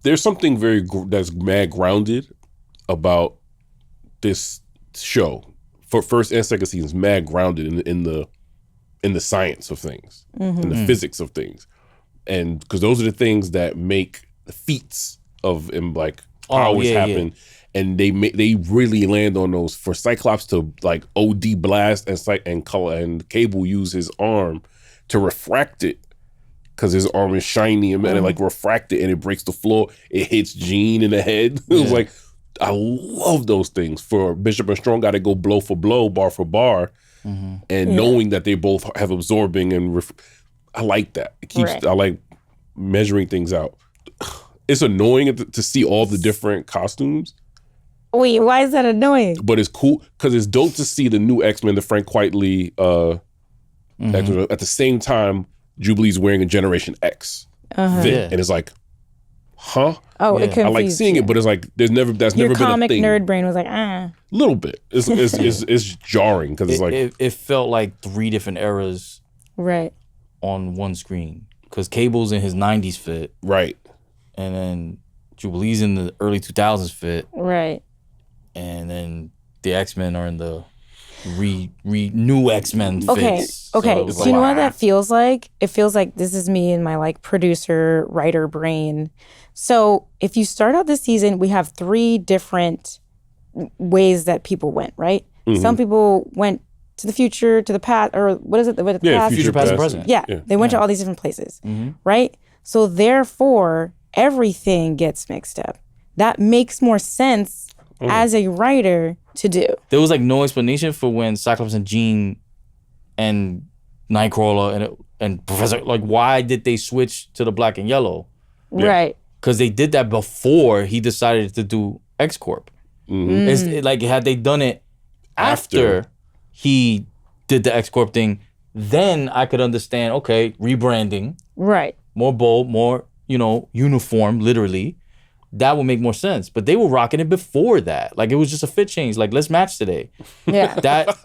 There's something that's mad grounded about this show. For first and second seasons, mad grounded in the science of things, in the physics of things, and because those are the things that make the feats of like powers yeah, happen. And they really land on those. For Cyclops to like OD blast and Cable use his arm to refract it, because his arm is shiny and it like refract it and it breaks the floor. It hits Jean in the head. It was like, I love those things. For Bishop and Strong, got to go blow for blow, bar for bar, and knowing that they both have absorbing and I like that. It keeps. Right. I like measuring things out. It's annoying to see all the different costumes. Wait, why is that annoying? But it's cool because it's dope to see the new X-Men, the Frank Quitely X-Men. At the same time, Jubilee's wearing a Generation X fit. Yeah. And it's like, huh? Oh, it Yeah. confused I like seeing you. it, but it's like that's Your never been a comic thing. nerd brain was like, ah. Little bit. It's jarring because it's like it felt like 3 different eras Right. on one screen. Because Cable's in his 90s fit, right. and then Jubilee's in the early 2000s fit, Right. and then the X-Men are in the new X-Men Okay. fits. Okay. So it was So you know like, what that feels like? It feels like this is me and my like producer, writer brain. So if you start out this season, we have 3 different ways that people went, right? Mm-hmm. Some people went to the future, to the past, or what is it? The past? future, past, and present. Yeah, they went to all these different places, right? So therefore, everything gets mixed up. That makes more sense as a writer to do. There was like no explanation for when Cyclops and Jean and Nightcrawler and Professor, like why did they switch to the black and yellow? Right. Because they did that before he decided to do X-Corp. It's like had they done it after he did the X-Corp thing, then I could understand, okay, rebranding, Right. more bold, more, uniform, literally. That would make more sense. But they were rocking it before that. Like it was just a fit change. Like let's match today. Yeah. That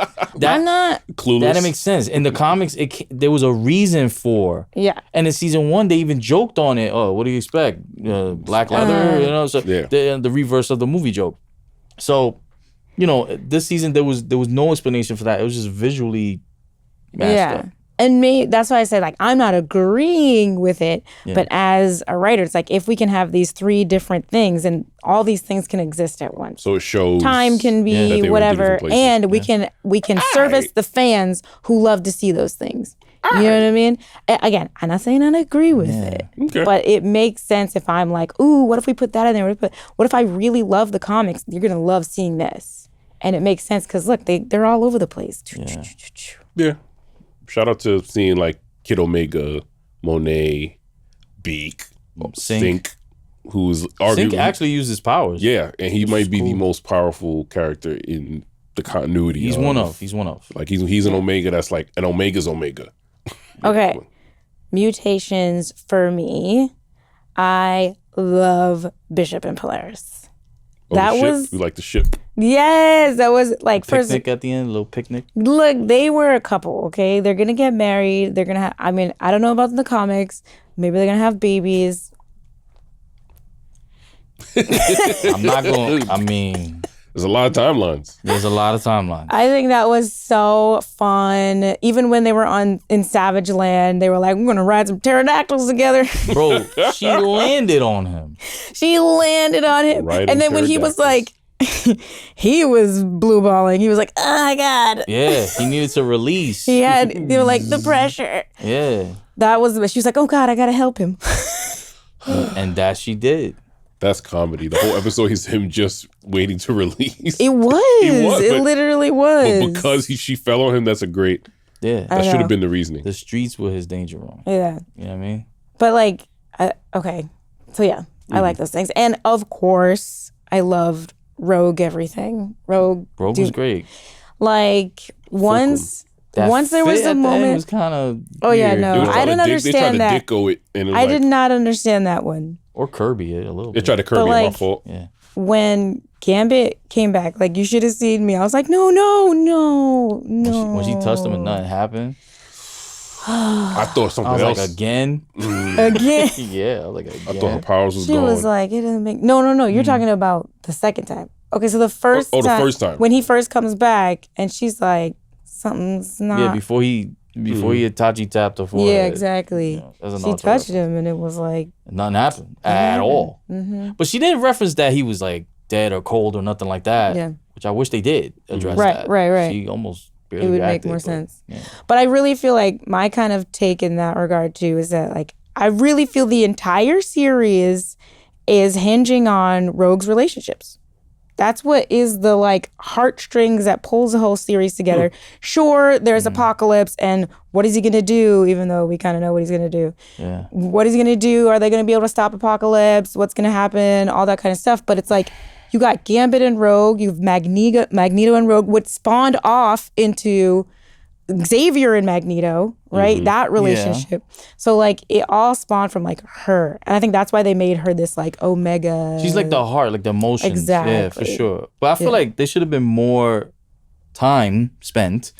I'm not. Clueless. that makes sense. In the comics, there was a reason for. Yeah. And in season 1, they even joked on it. Oh, what do you expect? Black leather, So Yeah. the reverse of the movie joke. So, this season there was no explanation for that. It was just visually mashed up. And that's why I said, like, I'm not agreeing with it. But as a writer, it's like, if we can have these 3 different things and all these things can exist at once. So it shows Time can that they be were in whatever. different places. And we can service the fans who love to see those things. You know what I mean? Again, I'm not saying I agree with it. Okay. But it makes sense if I'm like, ooh, what if we put that in there? What if I really love the comics? You're going to love seeing this. And it makes sense because, look, they're all over the place. Yeah. Shout out to seeing like Kid Omega, Monet, Beak, Sync, who's arguably Sync actually uses powers. Yeah, and he might be the most powerful character in the continuity. He's one of. Like he's an Omega that's like an Omega's Omega. Okay. Mutations for me. I love Bishop and Polaris. Oh, That the ship? was We like the ship. yes. That was like first. Picnic at the end, a little picnic. Look, they were a couple. Okay, they're gonna get married. They're gonna have. I mean, I don't know about the comics. Maybe they're gonna have babies. I'm not going. I mean, There's a lot of timelines. there's a lot of timelines. I think that was so fun. Even when they were in Savage Land, they were like, "We're gonna ride some pterodactyls together." Bro, she landed on him. She landed on him, Riding and then when he was like, he was blue balling. He was like, "Oh my god." Yeah, he needed to release. They were like the pressure. Yeah, That was. She was like, "Oh God, I gotta help him." and that she did. That's comedy. The whole episode is him just waiting to release. It was. It literally was. But because she fell on him, that's a great. Yeah, That should have been the reasoning. the streets were his danger zone. Yeah. You know what I mean? But like, okay. So yeah, I like those things. And of course, I loved Rogue everything. Rogue was great. Like, once there was fit a at the end moment. was kind of Oh yeah, weird. no, I didn't They understand tried that. to dicko it, and it was I like, did not understand that one. Or Kirby it a little They bit. tried to curb But me. My like- fault. Yeah. When Gambit came back, like, you should have seen me. I was like, no. When she touched him and nothing happened, I thought I something was else. like, again? Again. Yeah, I was like, I again. thought her powers was She gone. was like, it doesn't make no. You're talking about the second time. Okay, so the first the time, first time. when he first comes back, and she's like, something's not. Yeah, before he Itachi tapped her forehead. Yeah, exactly. that's She another touched reference. him, and it was like, Nothing happened at all. But she didn't reference that he was like dead or cold or nothing like that. Yeah. Which I wish they did address Right, that. right. She almost barely it would make reacted, more but, sense. yeah. But I really feel like my kind of take in that regard too is that, like, I really feel the entire series is hinging on Rogue's relationships. That's what is the like heartstrings that pulls the whole series together. Sure, there's Apocalypse, and what is he gonna do? Even though we kind of know what he's gonna do. Yeah. What is he gonna do? Are they gonna be able to stop Apocalypse? What's gonna happen? All that kind of stuff. But it's like, you got Gambit and Rogue, you've Magneto and Rogue, which spawned off into Xavier and Magneto, right? That relationship. So like it all spawned from like her. And I think that's why they made her this like Omega. She's like the heart, like the emotions. Exactly. Yeah, for sure. But I feel like there should have been more time spent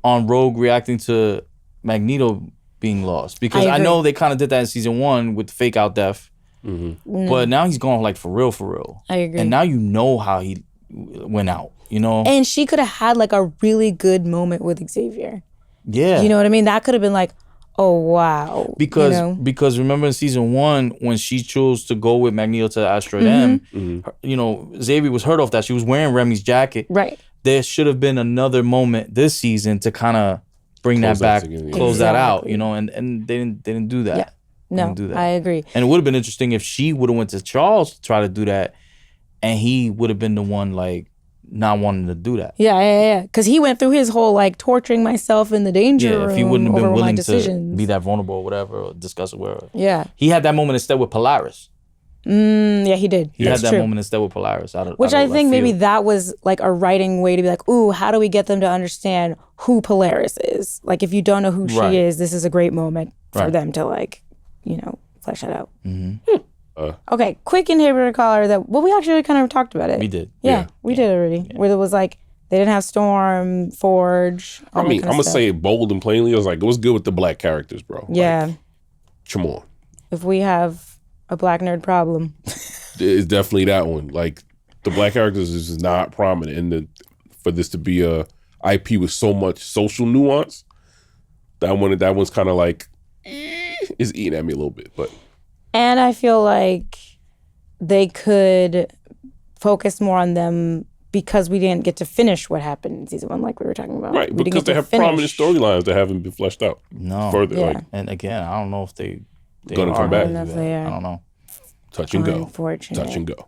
on Rogue reacting to Magneto being lost. Because I know they kind of did that in season 1 with the fake out death. But now he's gone like for real. I agree. And now you know how he went out, you know? And she could have had like a really good moment with Xavier. Yeah. You know what I mean? That could have been like, oh, wow. Because remember in season 1, when she chose to go with Magneto to Asteroid M, you know, Xavier was hurt off that. She was wearing Remy's jacket. Right. There should have been another moment this season to kind of bring that back, close that out, you know, and they didn't do that. Yeah. No, I agree. And it would have been interesting if she would have went to Charles to try to do that, and he would have been the one like not wanting to do that. Yeah. Because he went through his whole like torturing myself in the danger room. If he wouldn't have been willing to be that vulnerable or whatever, or discuss it wherever. Yeah. He had that moment instead with Polaris. Yeah, he did. He had that moment instead with Polaris. Which I think maybe that was like a writing way to be like, ooh, how do we get them to understand who Polaris is? Like, if you don't know who she is, this is a great moment for them to like, you know, flesh that out. Okay, quick inhibitor collar that, well, we actually kind of talked about it. We did. Yeah, we did already. Where it was like, they didn't have Storm, Forge. I mean, I'm going to say it bold and plainly. I was like, it was good with the black characters, bro. Yeah. Like, come on. If we have a black nerd problem. It's definitely that one. Like, the black characters is not prominent. And for this to be a IP with so much social nuance, that one's kind of like, is eating at me a little bit. But and I feel like they could focus more on them because we didn't get to finish what happened in season 1, like we were talking about. Right, because they have prominent storylines that haven't been fleshed out. No. Further. Yeah. Like, and again, I don't know if they gonna come back. I don't know. Touch and go. Unfortunate. Touch and go.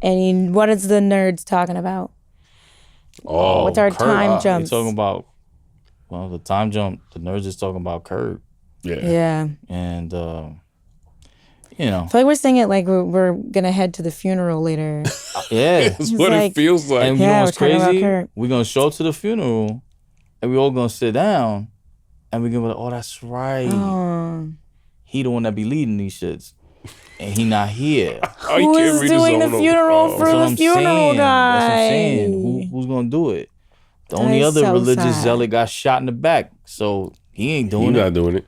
And what is the nerds talking about? Oh, what's our Kurt. time jumps? They're talking about, well, the time jump, the nerds is talking about Kurt. Yeah. And, you know. I feel like we're saying it like we're going to head to the funeral later. Yeah. That's what it feels like. And you know what's crazy? We're going to show up to the funeral, and we're all going to sit down, and we're going to be like, oh, that's right. He the one that be leading these shits. And he not here. Who's doing the funeral for the funeral guy? That's what I'm saying. Who's going to do it? The only other religious zealot got shot in the back. So he ain't doing it. He's not doing it.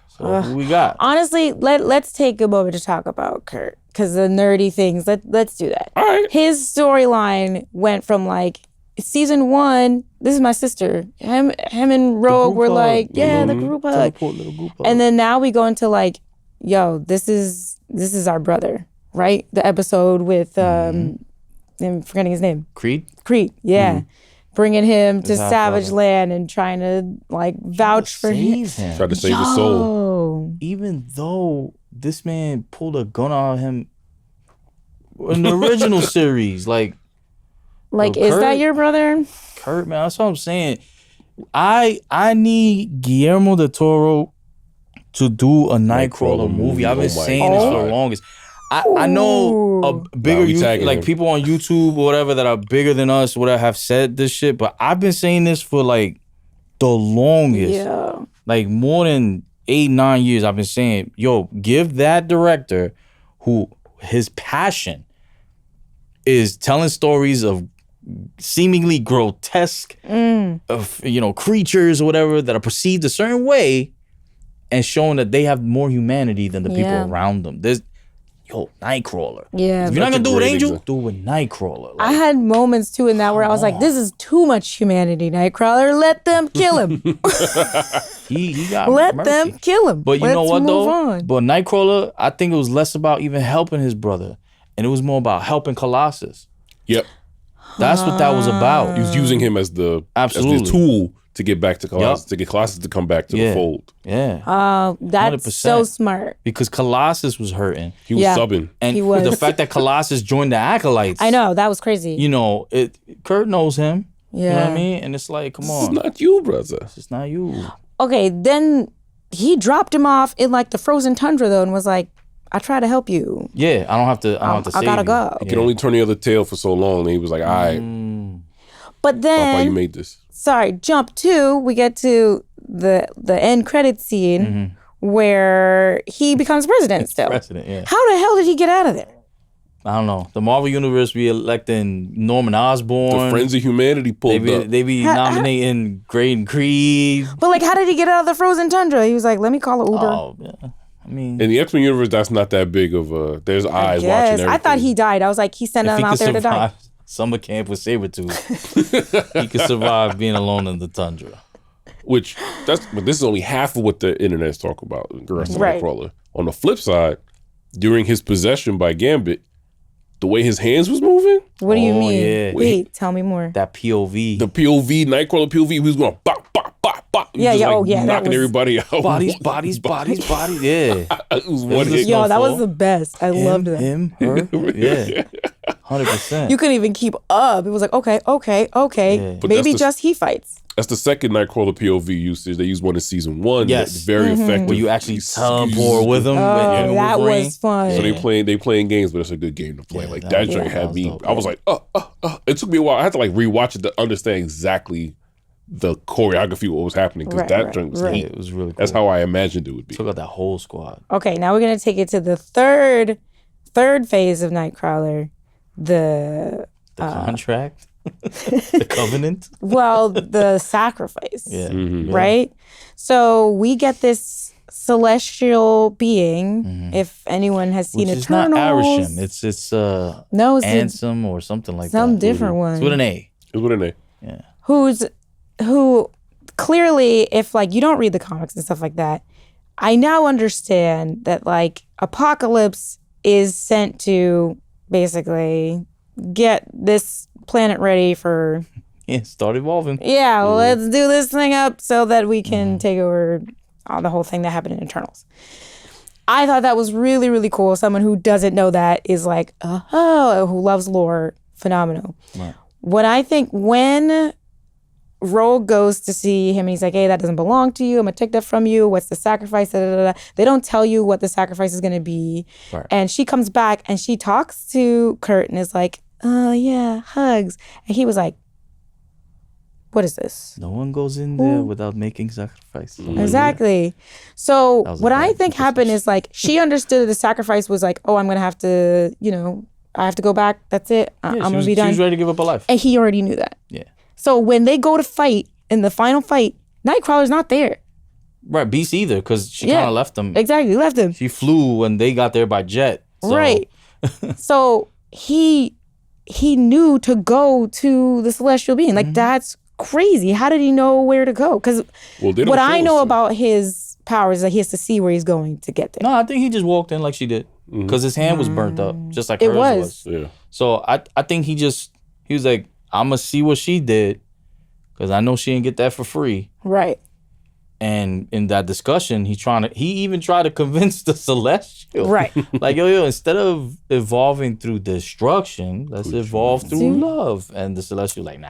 So who we got? Honestly, let's take a moment to talk about Kurt. Because the nerdy things, let's do that. All right. His storyline went from like, season 1, this is my sister. Him and Rogue were like, the group hug. And then now we go into like, yo, this is our brother, right? The episode with I'm forgetting his name. Creed, yeah. Bringing him to Savage Land and trying to like vouch for him. Try to save his soul. Even though this man pulled a gun out of him in the original series, like is that your brother? Kurt, man, that's what I'm saying. I need Guillermo del Toro to do a Nightcrawler movie. I've been saying this for the longest. I know a bigger like people on YouTube or whatever that are bigger than us, whatever, have said this shit, but I've been saying this for like the longest. Yeah. Like more than 8-9 years I've been saying, yo, give that director who his passion is telling stories of seemingly grotesque of, you know, creatures or whatever that are perceived a certain way, and showing that they have more humanity than the people around them. There's, Nightcrawler. Yeah. If you're not gonna do it with Angel, do it with Nightcrawler. Like, I had moments too in that where I was like, this is too much humanity, Nightcrawler. Let them kill him. he got Let mercy. them kill him. But you Let's know what though? on. But Nightcrawler, I think it was less about even helping his brother, and it was more about helping Colossus. Yep. That's what that was about. He was using him as the tool to get back to Colossus, to get Colossus to come back to the fold. Yeah. That's 100%. So smart. Because Colossus was hurting. He was subbing. And he was. The fact that Colossus joined the Acolytes. I know, that was crazy. You know, Kurt knows him. Yeah. You know what I mean? And it's like, come on. It's not you, brother. It's not you. Okay, then he dropped him off in like the frozen tundra though and was like, I try to help you. Yeah, I don't have to save I gotta you. go. He could only turn the other tail for so long. And he was like, all right. But Papa, you then, made this. sorry, jump 2, we get to the end credits scene where he becomes president still. President, yeah. How the hell did he get out of there? I don't know. The Marvel Universe be electing Norman Osborn. The Friends of Humanity pulled up. They be nominating Graydon Creed. But like, how did he get out of the frozen tundra? He was like, let me call an Uber. Oh, yeah. I mean, In the X-Men universe, that's not that big of a. There's eyes watching Yes, everything. I thought he died. I was like, he sent if him he out could there to die. survive summer camp with Sabretooth, he could survive being alone in the tundra. But this is only half of what the internet's talk about. The rest of Right. Nightcrawler. On the flip side, during his possession by Gambit, the way his hands was moving, What do you Oh, mean? yeah. Wait, tell me more. That POV. the POV, Nightcrawler POV, he was going bop, bop, bop, bop. He was Yeah, just, yeah, like, oh, yeah, that knocking was- everybody out. bodies. Yeah. It was one hit. Yo, that was Snowfall. the best. I loved that. Him, her. Yeah. 100%. You couldn't even keep up. It was like, okay. Yeah. But Maybe that's the- just he fights. That's the second Nightcrawler POV usage. They used one in season 1. Yes. That's very effective. Where you actually He's- teleport with him. Oh, with that Wolverine. was fun. So they playing games, but it's a good game to play. Yeah, like that that was- joint that had was me. dope, I was like, It took me a while. I had to like rewatch it to understand exactly the choreography, what was happening, because Right, that right, joint was right. heat. It was really cool. That's how I imagined it would be. Took out that whole squad. Okay, now we're gonna take it to the third phase of Nightcrawler. The contract. The covenant. the sacrifice. Yeah. Right? So we get this celestial being, if anyone has seen Which is Eternals. not Arishem. It's no, it's Ansem or something like some that. different one. It's with an A. It was what a Yeah. who clearly, if like you don't read the comics and stuff like that, I now understand that like Apocalypse is sent to basically get this planet ready for Yeah. Start evolving. let's do this thing up so that we can take over the whole thing that happened in Eternals. I thought that was really, really cool. Someone who doesn't know that is like, who loves lore, phenomenal. Right. What I think when Rogue goes to see him and he's like, hey, that doesn't belong to you. I'm going to take that from you. What's the sacrifice? Da, da, da, da. They don't tell you what the sacrifice is going to be. Right. And she comes back and she talks to Kurt and is like, oh, yeah, hugs. And he was like, what is this? No one goes in there without making sacrifice. Exactly. So That was a what I bad think happened is like she understood the sacrifice was like, oh, I'm going to have to, I have to go back. That's it. I'm going to be She done. was ready to give up her life. And he already knew that. Yeah. So when they go to fight in the final fight, Nightcrawler's not there. Right. Beast either, because she Yeah. kind of left him. Exactly. Left him. She flew when they got there by jet. So. Right. So he knew to go to the celestial being. Like that's crazy. How did he know where to go? Because Well, they don't what show I us know that. about his powers is that he has to see where he's going to get there. No, I think he just walked in like she did, because his hand was burnt up, just like It hers was. Yeah. So I think he was like, I'm gonna see what she did, because I know she didn't get that for free. Right. And in that discussion, he even tried to convince the Celestial. Right. Like, yo, instead of evolving through destruction, let's evolve through love. And the Celestial like, nah.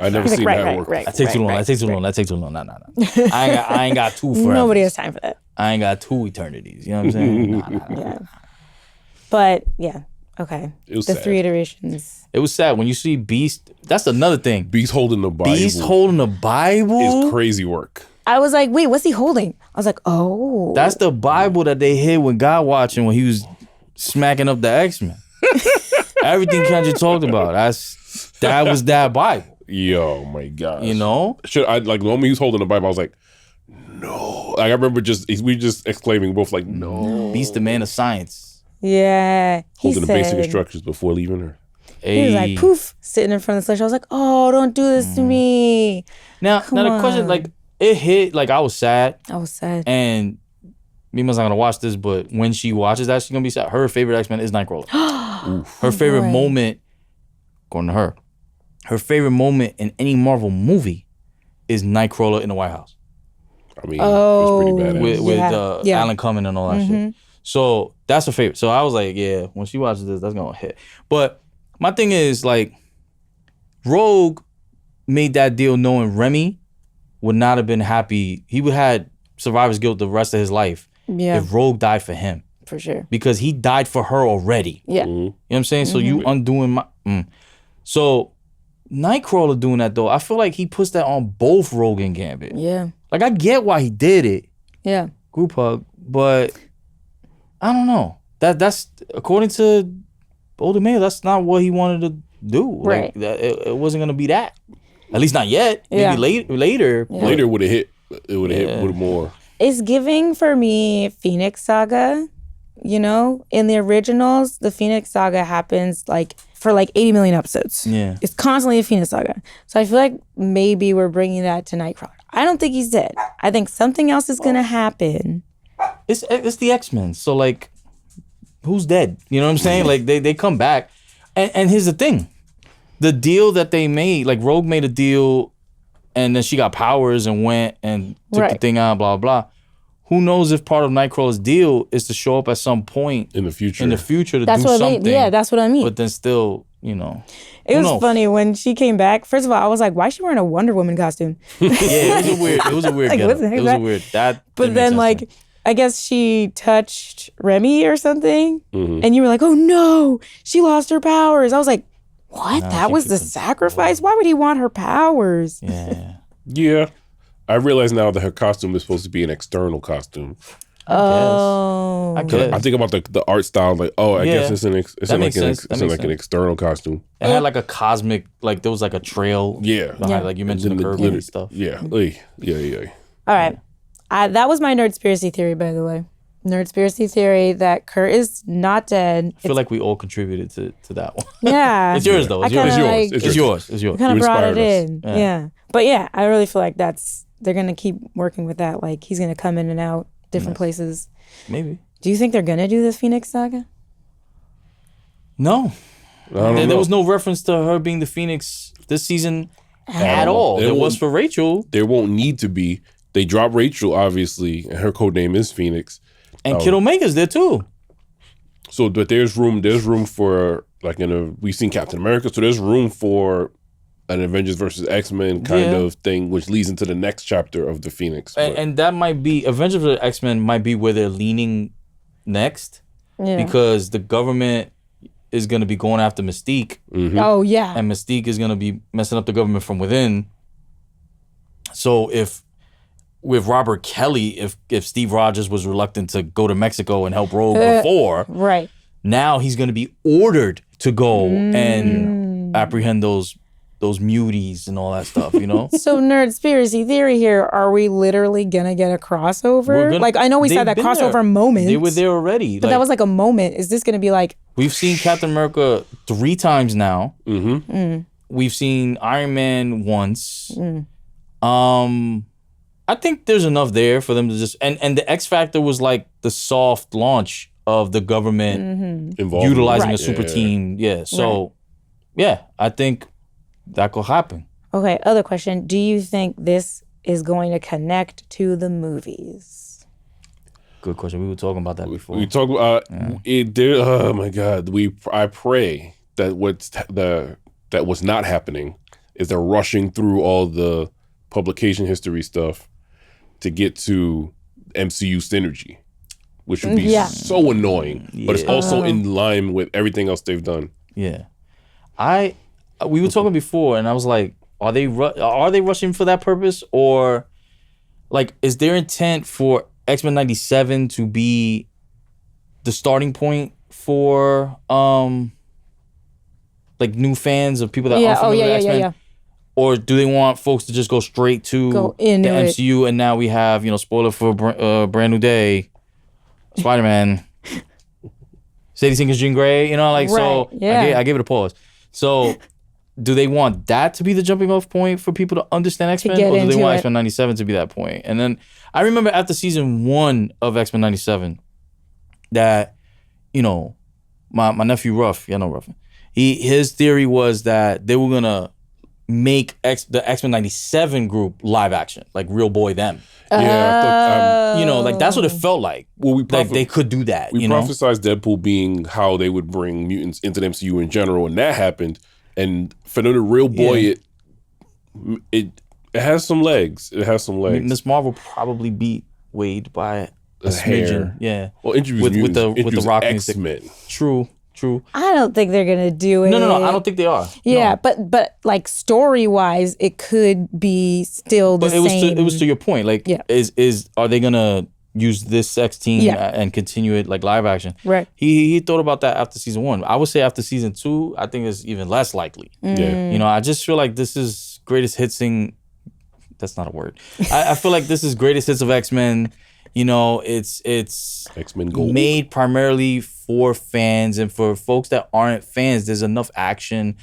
I never seen that work. That takes too long. That takes too long. That takes too long. Nah. I ain't got two forever. Nobody has time for that. I ain't got two eternities. You know what I'm saying? Nah. Yeah. But yeah. Okay. It was the sad. 3 iterations. It was sad when you see Beast. That's another thing. Beast holding the Bible Beast holding the Bible. is crazy work. I was like, wait, what's he holding? I was like, oh. That's the Bible that they hid when God watching when he was smacking up the X-Men. Everything Kendrick talked about. That was that Bible. Yo, my gosh. You know? Should I like the moment he was holding the Bible, I was like, no. Like I remember we just exclaiming both like, no. Beast the man of science. Yeah. He Holding the basic said- instructions before leaving her. He was like, poof, sitting in front of the celestial. I was like, oh, don't do this to me. Now the question, on. like, it hit, like, I was sad. I was sad. And Mima's not gonna watch this, but when she watches that, she's gonna be sad. Her favorite X-Men is Nightcrawler. Her favorite boy. moment, according to her favorite moment in any Marvel movie is Nightcrawler in the White House I mean, it's pretty badass. with Yeah. Yeah. Alan Cumming and all that shit. So that's her favorite. So I was like, yeah, when she watches this, that's gonna hit. But my thing is, like, Rogue made that deal knowing Remy would not have been happy. He would have had survivor's guilt the rest of his life Yeah, if Rogue died for him, for sure. because he died for her already. Yeah. You know what I'm saying? So you undoing my. So Nightcrawler doing that though, I feel like he puts that on both Rogue and Gambit. Yeah. Like I get why he did it, Yeah. group hug, but I don't know. That's according to Beau DeMayo, that's not what he wanted to do. Right. Like that, it wasn't gonna be that. At least not yet. Yeah. Maybe later. Yeah. Later would have hit. It would have hit with more. It's giving for me Phoenix Saga. You know, in the originals, the Phoenix Saga happens like for like 80 million episodes. Yeah. It's constantly a Phoenix Saga. So I feel like maybe we're bringing that to Nightcrawler. I don't think he's dead. I think something else is gonna happen. It's the X-Men. So like, who's dead? You know what I'm saying? Like they come back, and here's the thing, the deal that they made, like Rogue made a deal, and then she got powers and went and took the thing out, blah blah. Who knows if part of Nightcrawler's deal is to show up at some point In the future. to That's do what something. that's what I mean. But then still, you know. It who was knows? funny when she came back. First of all, I was like, why is she wearing a Wonder Woman costume? Yeah, it was a weird Like, getup. what the heck It is was a that? weird that. But didn't make then sense to like, me. I guess she touched Remy or something. Mm-hmm. And you were like, oh no, she lost her powers. I was like, what? No, That she was the could sacrifice? Why would he want her powers? Yeah. Yeah. I realize now that her costume is supposed to be an external costume. Oh. I guess. I think about the art style, like, oh, I guess it's That makes sense. That makes an sense. external costume. It had like a cosmic, like there was like a trail. Yeah. Behind, Yeah. like you mentioned And the the curve glitter- and stuff. Yeah. Yeah. All right. That was my Nerdspiracy theory, by the way. Nerdspiracy theory that Kurt is not dead. I feel like we all contributed to that one. Yeah. It's yours though. It's I kinda yours. like- It's yours. It's yours. kind of You brought it inspired us. in. Yeah. Yeah. But yeah, I really feel like they're going to keep working with that. Like he's going to come in and out different places. Maybe. Do you think they're going to do this Phoenix Saga? No. I don't know. There was no reference to her being the Phoenix this season at all. It There was won't- for Rachel. There won't need to be. They dropped Rachel, obviously, and her code name is Phoenix. And Kid Omega's there too. So, but there's room for like we've seen Captain America, so there's room for an Avengers versus X-Men kind Yeah. of thing, which leads into the next chapter of the Phoenix. And that might be Avengers vs. X-Men might be where they're leaning next Yeah. because the government is going to be going after Mystique, Oh, yeah. and Mystique is going to be messing up the government from within. So if with Robert Kelly, if Steve Rogers was reluctant to go to Mexico and help Rogue before, Right. now he's going to be ordered to go and apprehend those muties and all that stuff, you know? So Nerdspiracy theory here, are we literally going to get a crossover? Like, I know we said that They've been crossover there. moment. They were there already. But that was like a moment. Is this going to be like... We've seen Captain America 3 times now. Mm-hmm. We've seen Iron Man once. I think there's enough there for them to just... And the X Factor was like the soft launch of the government Involved. utilizing Right. a super team. Yeah, so... Yeah, I think that could happen. Okay, other question. Do you think this is going to connect to the movies? Good question. We were talking about that before. We talk about it. There, oh my God! I pray that what's not happening is they're rushing through all the publication history stuff to get to MCU synergy, which would be Yeah. so annoying. But it's also in line with everything else they've done. Yeah, we were talking before, and I was like, are they rushing for that purpose, or like is their intent for X-Men 97 to be the starting point for like new fans of people that aren't familiar with X-Men? Or do they want folks to just go straight to Go the into it. MCU, and now we have, spoiler for Brand New Day, Spider-Man, Sadie Singer's Jean Grey, so Right, yeah. I gave it a pause. So do they want that to be the jumping off point for people to understand X-Men? get Or do they into want it. X-Men 97 to be that point? And then I remember after season 1 of X-Men 97 that, my nephew Ruff, Ruff, his theory was that they were going to make the X-Men 97 group live action, like Real Boy Them. Yeah, I thought, Like that's what it felt like. well, Like they could do that, we prophesized Deadpool being how they would bring mutants into the MCU in general, and that happened. And for the Real Boy, it has some legs. It has some legs. Miss Marvel probably beat Wade by a hair. smidgen. Yeah. Well, introduce with mutants, the introduce rock music. X-Men. True. True. I don't think they're gonna do it. No. I don't think they are. Yeah, No. but like story wise, it could be still the same. It was to your point. Like, Yeah. Are they gonna use this sex team and continue it like live action? Right. He thought about that after season 1. I would say after season 2, I think it's even less likely. Yeah. You know, I just feel like this is greatest hitsing. That's not a word. I feel like this is greatest hits of X-Men. You know, it's X-Men Gold. made primarily for fans, and for folks that aren't fans, there's enough action,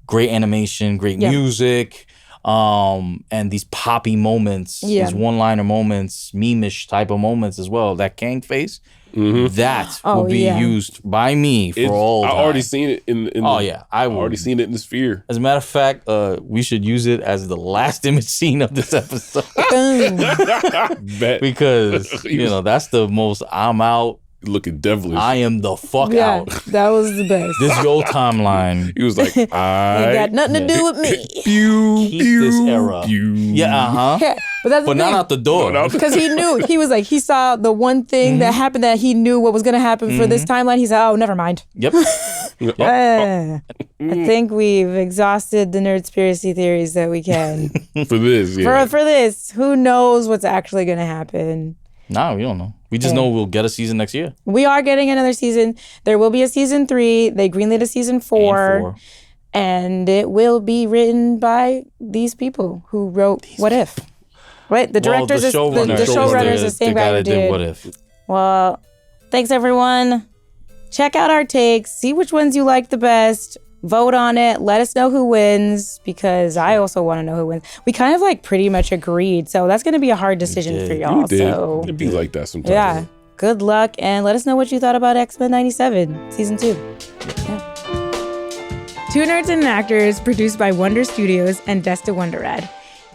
great animation, great music, and these poppy moments, these one-liner moments, meme-ish type of moments as well. That Kang face, that will be used by me for all time. I already seen it in I will. already seen it in the Sphere. As a matter of fact, we should use it as the last image scene of this episode. Bet. Because, you know, that's the most I'm out. Looking devilish. I am the fuck out. That was the best. This is your timeline. He was like, Ain't got nothing to do with me. Keep this era. Yeah, Yeah, but that's the not thing. out the door. Because he knew, he was like, he saw the one thing that happened that he knew what was going to happen for this timeline. He said, oh, never mind. Yep. I think we've exhausted the Nerdspiracy theories that we can. For this, yeah. For this, who knows what's actually going to happen? Nah, we don't know. We just know we'll get a season next year. We are getting another season. There will be a season 3. They greenlit a season 4. And it will be written by these people who wrote What If. Right? The directors, the showrunners, the same guy who did What If. Well, thanks everyone. Check out our takes. See which ones you like the best. Vote on it. Let us know who wins, because I also want to know who wins. We kind of like pretty much agreed, so that's going to be a hard decision for y'all. So it'd be like that sometimes. yeah, good luck, and let us know what you thought about X-Men 97 season 2. Yeah. Two Nerds and an Actor is produced by Wonder Studios and Desta Wonderad.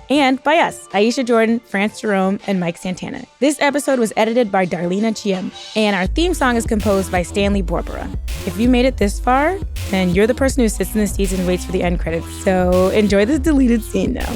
And by us, Aisha Jordan, France Jerome, and Mike Santana. This episode was edited by Darlena Chiem, and our theme song is composed by Stanley Borbora. If you made it this far, then you're the person who sits in the seats and waits for the end credits, so enjoy this deleted scene now.